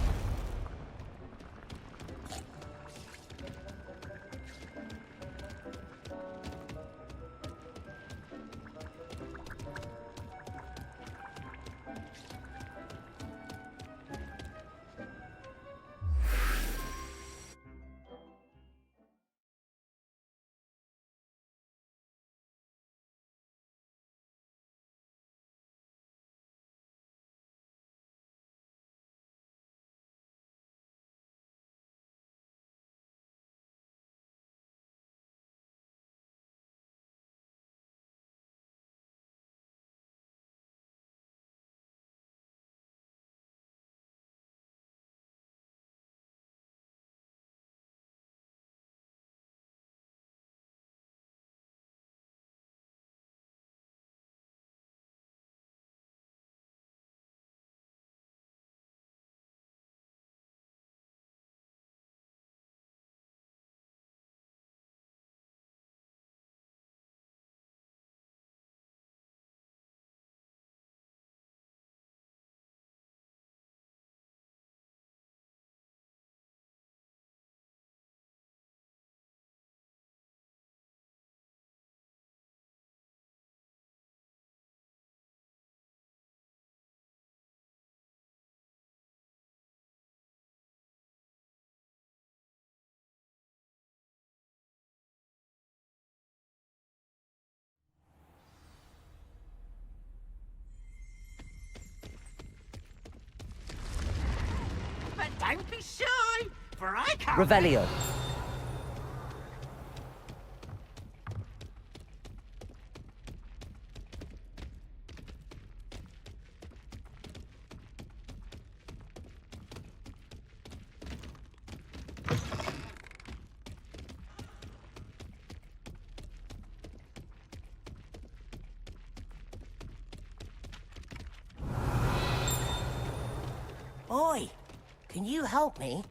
But don't be shy, for I can't. Revelio. Oi, can you help me?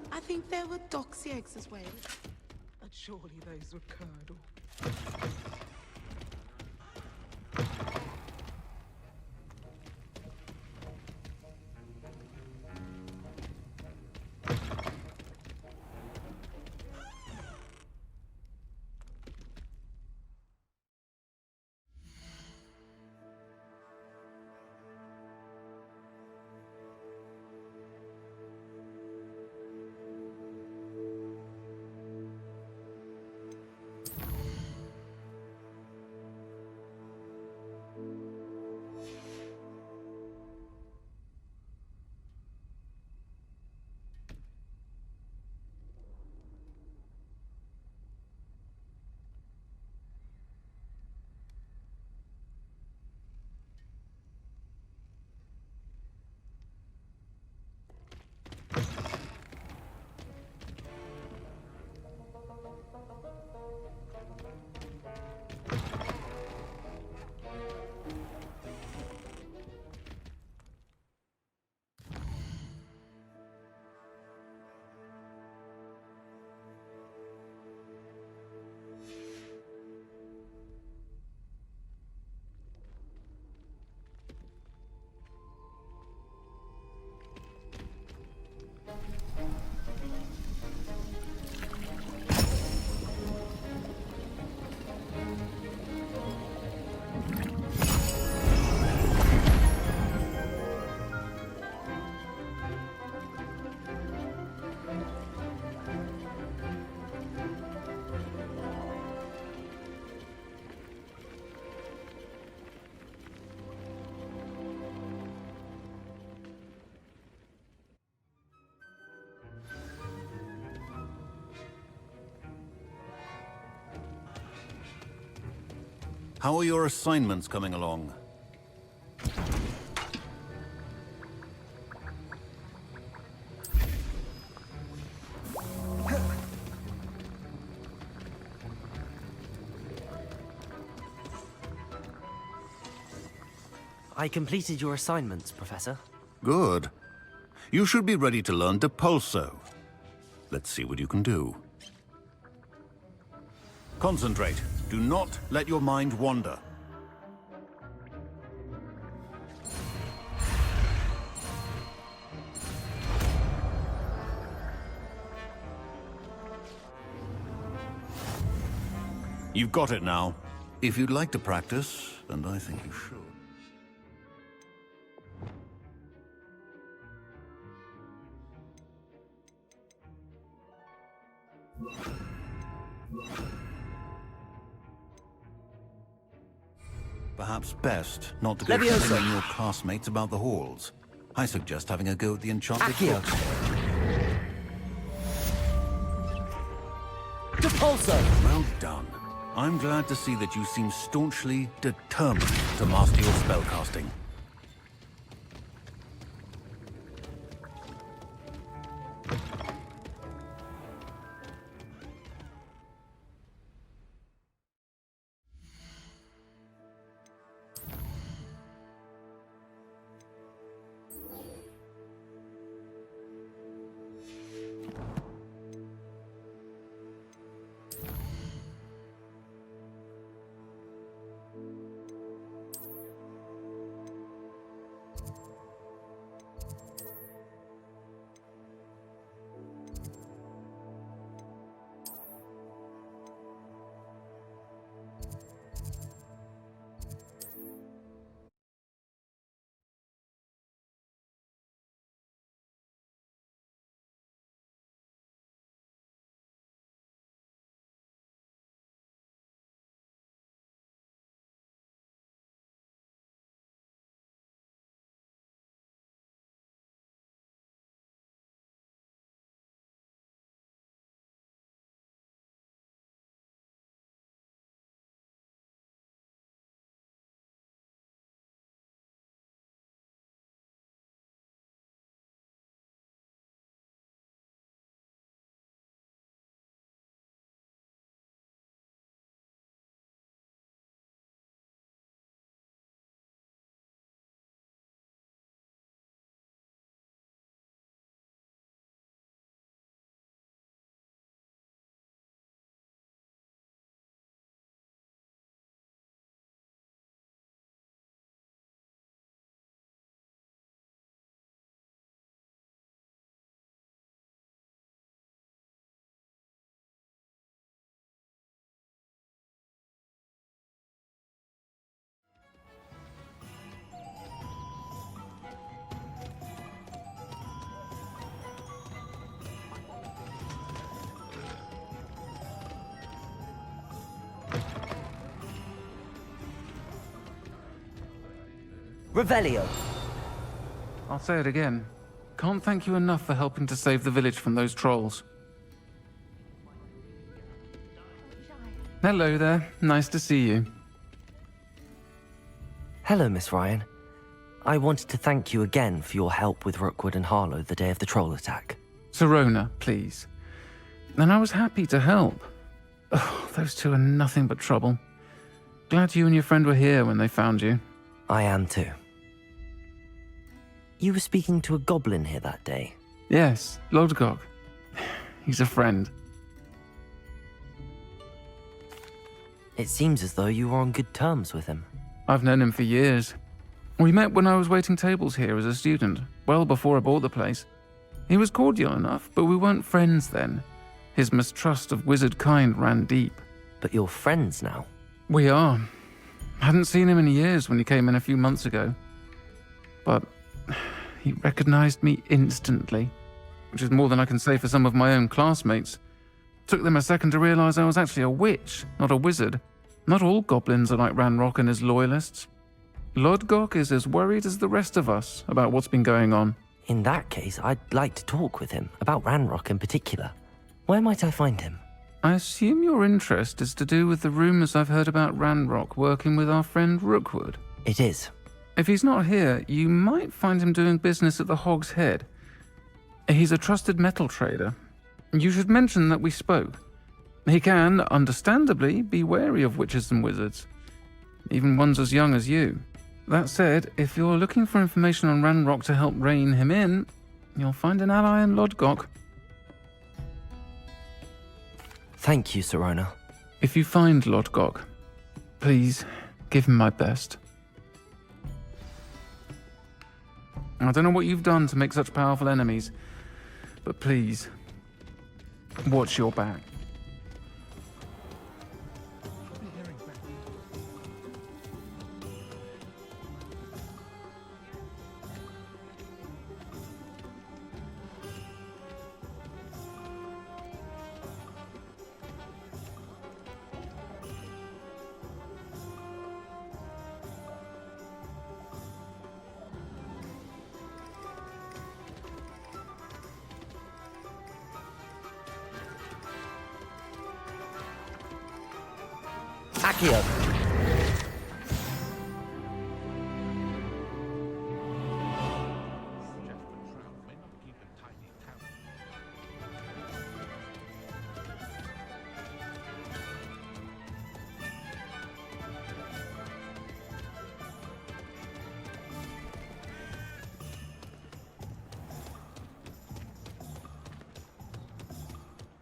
I think there were doxy eggs as well. But surely those were curdle. How are your assignments coming along? I completed your assignments, Professor. Good. You should be ready to learn Depulso. Let's see what you can do. Concentrate. Do not let your mind wander. You've got it now. If you'd like to practice, and I think you should. Perhaps best not to go telling your classmates about the halls. I suggest having a go at the enchanted books. Depulso! Well done. I'm glad to see that you seem staunchly determined to master your spellcasting. Revelio. I'll say it again. Can't thank you enough for helping to save the village from those trolls. Hello there. Nice to see you. Hello, Miss Ryan. I wanted to thank you again for your help with Rookwood and Harlow the day of the troll attack. Sirona, please. And I was happy to help. Oh, those two are nothing but trouble. Glad you and your friend were here when they found you. I am too. You were speaking to a goblin here that day. Yes, Lodgok. He's a friend. It seems as though you were on good terms with him. I've known him for years. We met when I was waiting tables here as a student, well before I bought the place. He was cordial enough, but we weren't friends then. His mistrust of wizard kind ran deep. But you're friends now? We are. Hadn't seen him in years when he came in a few months ago. But he recognized me instantly, which is more than I can say for some of my own classmates. Took them a second to realize I was actually a witch, not a wizard. Not all goblins are like Ranrock and his loyalists. Lodgok is as worried as the rest of us about what's been going on. In that case, I'd like to talk with him, about Ranrock in particular. Where might I find him? I assume your interest is to do with the rumors I've heard about Ranrock working with our friend Rookwood. It is. If he's not here, you might find him doing business at the Hog's Head. He's a trusted metal trader. You should mention that we spoke. He can, understandably, be wary of witches and wizards, even ones as young as you. That said, if you're looking for information on Ranrock to help rein him in, you'll find an ally in Lodgok. Thank you, Sirona. If you find Lodgok, please give him my best. I don't know what you've done to make such powerful enemies, but please, watch your back. Accio.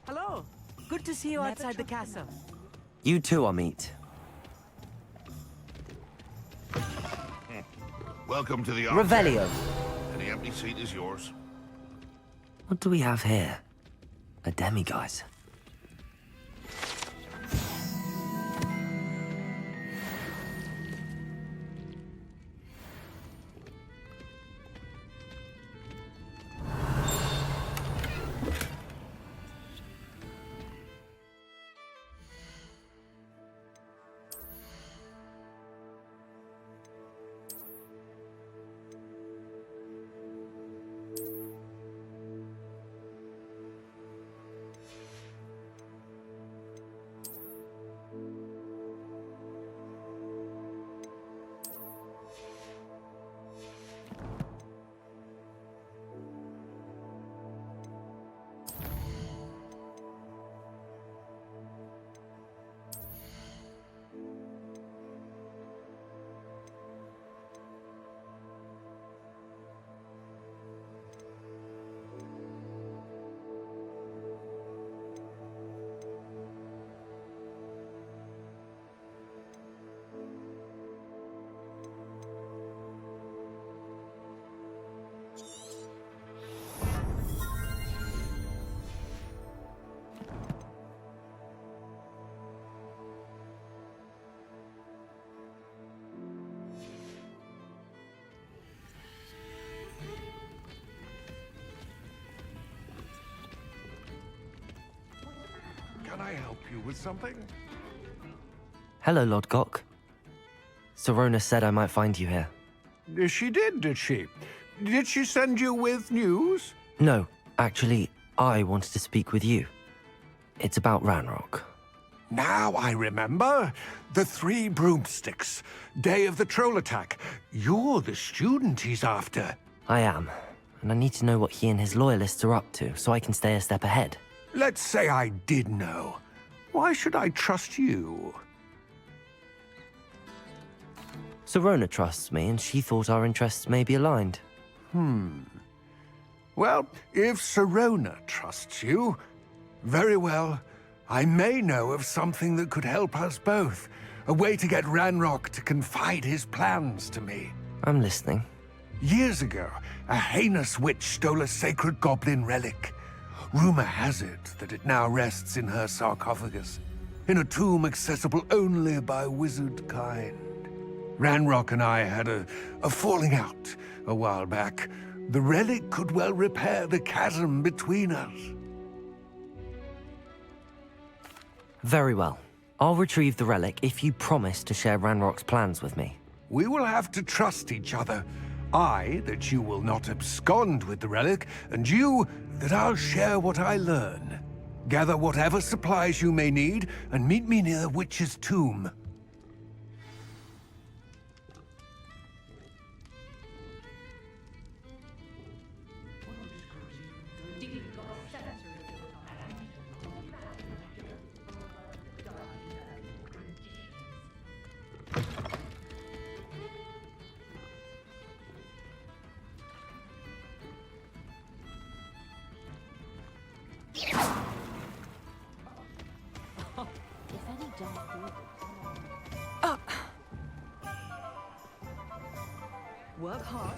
Hello. Good to see you outside the castle. You too, Amit. Welcome to the Revelio. Any empty seat is yours. What do we have here? A demiguise. Can I help you with something? Hello, Lodgok. Sirona said I might find you here. She did she? Did she send you with news? No, actually, I wanted to speak with you. It's about Ranrock. Now I remember. The 3 broomsticks. Day of the troll attack. You're the student he's after. I am, and I need to know what he and his loyalists are up to so I can stay a step ahead. Let's say I did know. Why should I trust you? Sirona trusts me, and she thought our interests may be aligned. Well, if Sirona trusts you, very well. I may know of something that could help us both. A way to get Ranrock to confide his plans to me. I'm listening. Years ago, a heinous witch stole a sacred goblin relic. Rumor has it that it now rests in her sarcophagus, in a tomb accessible only by wizard kind. Ranrock and I had a falling out a while back. The relic could well repair the chasm between us. Very well. I'll retrieve the relic if you promise to share Ranrock's plans with me. We will have to trust each other. I, that you will not abscond with the relic, and you, that I'll share what I learn. Gather whatever supplies you may need, and meet me near the witch's tomb. Work hard.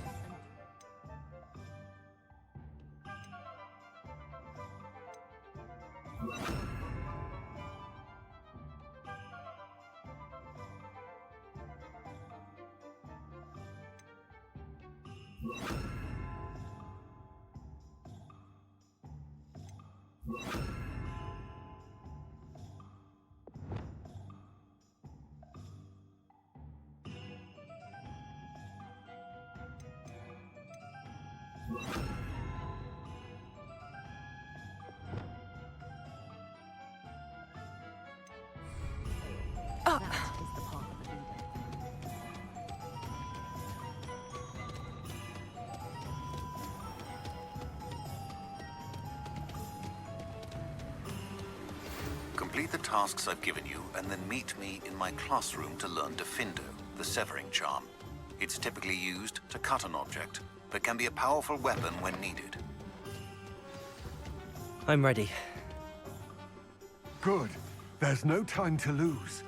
Complete the tasks I've given you, and then meet me in my classroom to learn Defindo, the severing charm. It's typically used to cut an object, but can be a powerful weapon when needed. I'm ready. Good. There's no time to lose.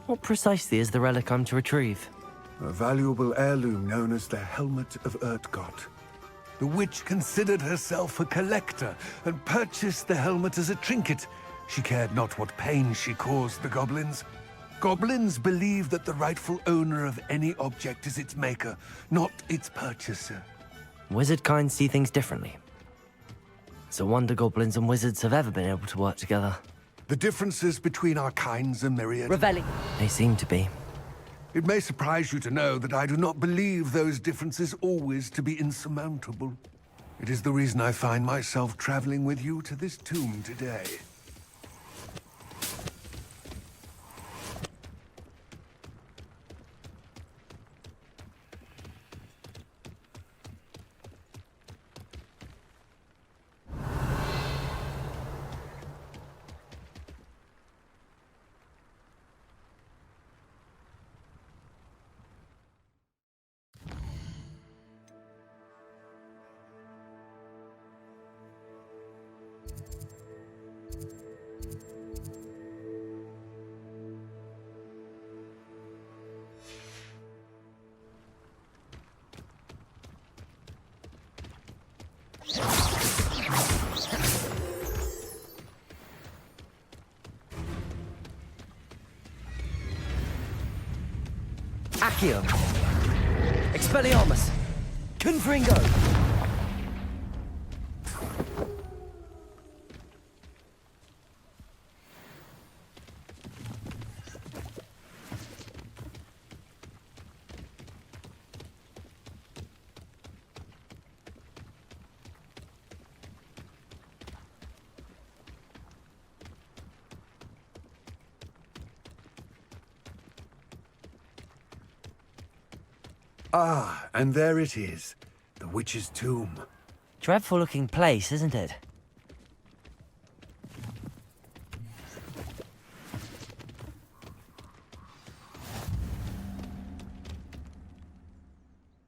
What precisely is the relic I'm to retrieve? A valuable heirloom known as the Helmet of Urtgott. The witch considered herself a collector and purchased the helmet as a trinket. She cared not what pain she caused the goblins. Goblins believe that the rightful owner of any object is its maker, not its purchaser. Wizard kind see things differently. It's a wonder goblins and wizards have ever been able to work together. The differences between our kinds are myriad. Revelli. They seem to be. It may surprise you to know that I do not believe those differences always to be insurmountable. It is the reason I find myself traveling with you to this tomb today. Accio. Expelliarmus. Confringo. Ah, and there it is. The witch's tomb. Dreadful looking place, isn't it?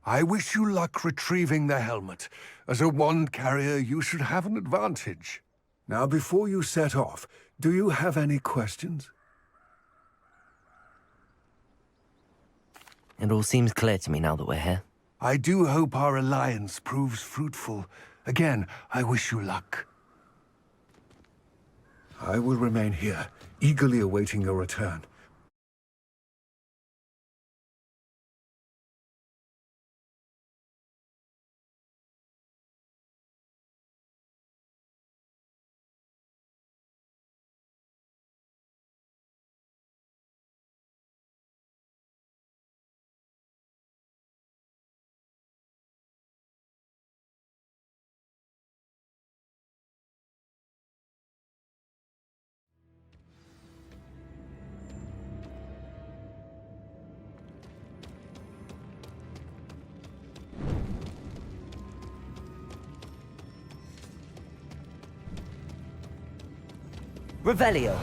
I wish you luck retrieving the helmet. As a wand carrier, you should have an advantage. Now, before you set off, do you have any questions? It all seems clear to me now that we're here. I do hope our alliance proves fruitful. Again, I wish you luck. I will remain here, eagerly awaiting your return. Revelio.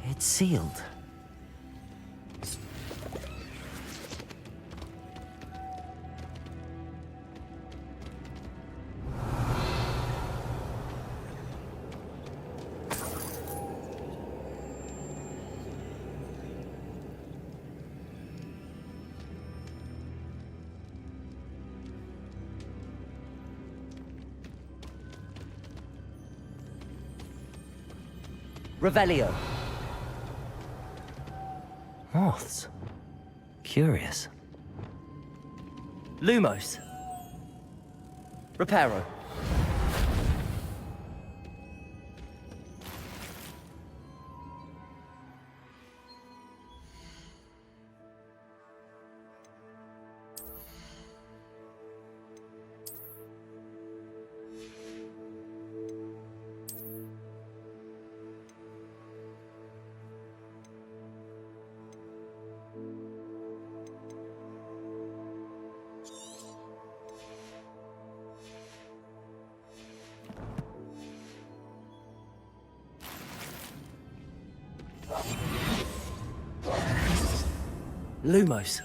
It's sealed. Revelio. Moths. Curious. Lumos. Reparo. Lumos.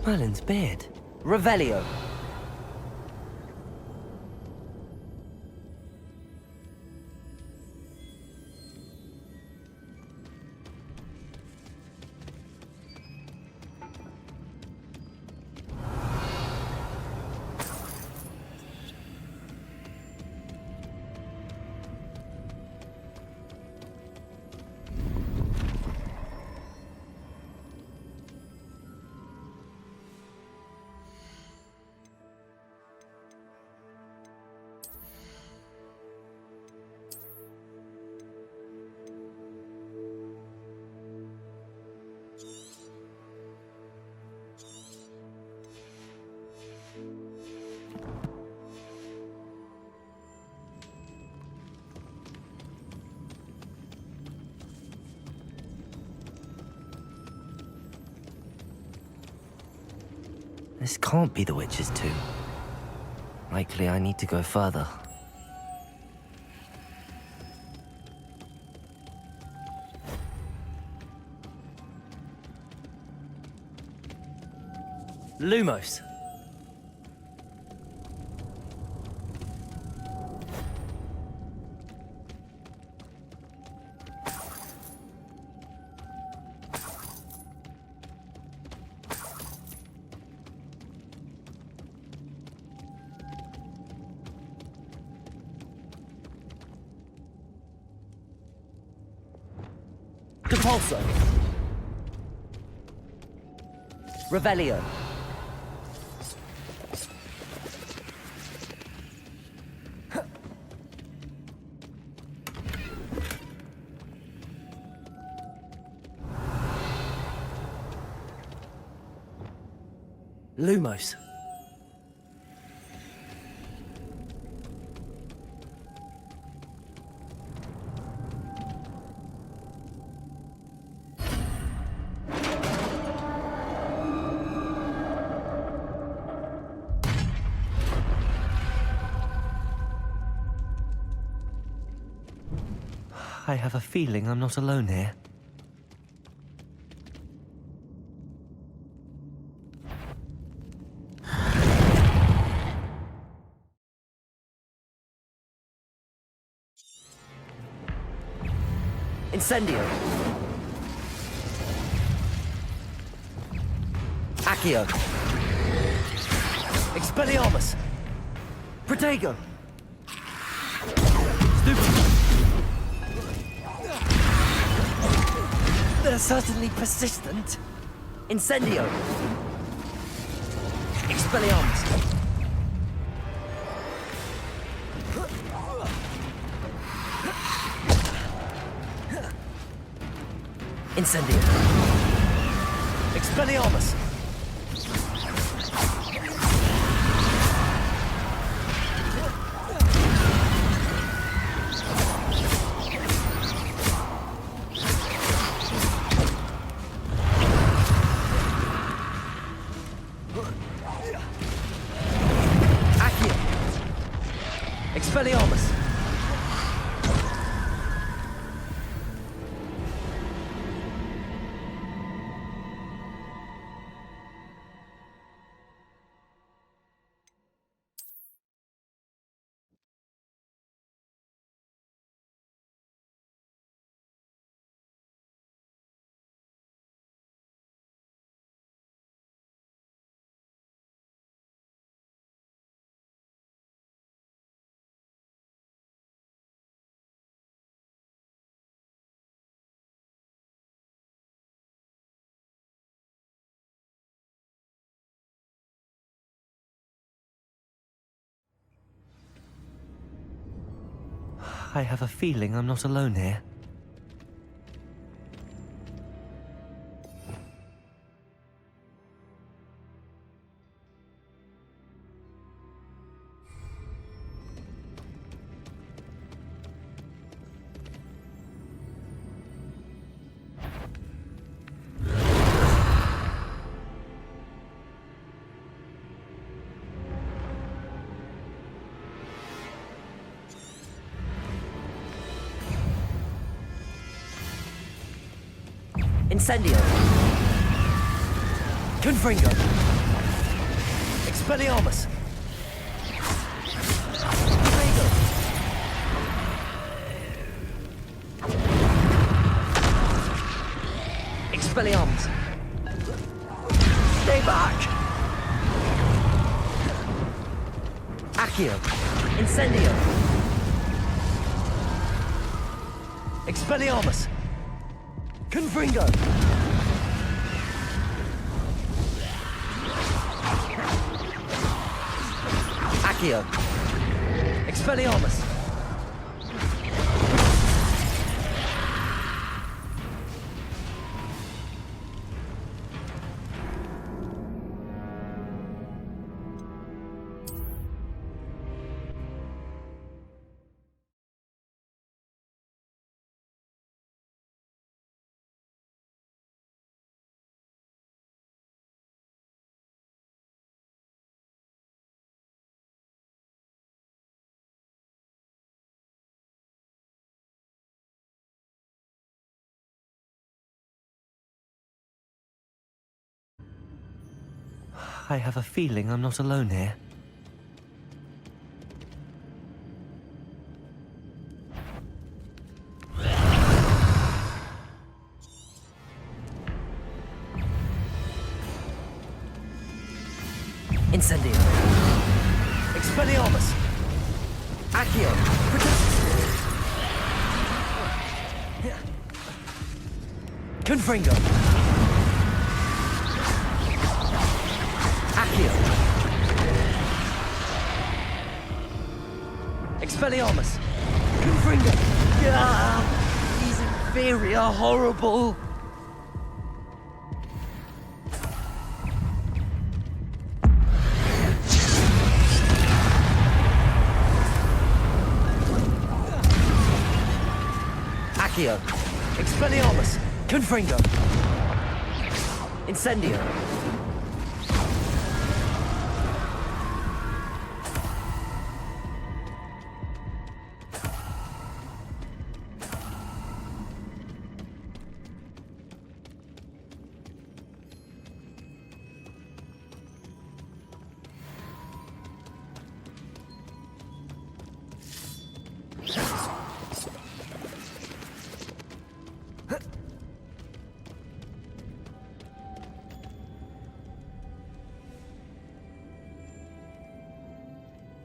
Merlin's beard. Revelio. This can't be the witch's tomb. Likely I need to go further. Lumos. Depulso. Revelio. Lumos. I have a feeling I'm not alone here. Incendio. Accio. Expelliarmus. Protego. Stupid. They're certainly persistent. Incendio. Expelliarmus. Incendio. Expelliarmus! Accio! Expelliarmus! I have a feeling I'm not alone here. Incendio! Confringo! Expelliarmus! Fuego! Expelliarmus! Stay back! Accio! Incendio! Expelliarmus! Confringo! Accio! Expelliarmus! I have a feeling I'm not alone here. Incendio! Expelliarmus! Accio! Confringo! Accio! Expelliarmus! Confringo! Ah, these inferi are horrible! Accio! Expelliarmus! Confringo! Incendio!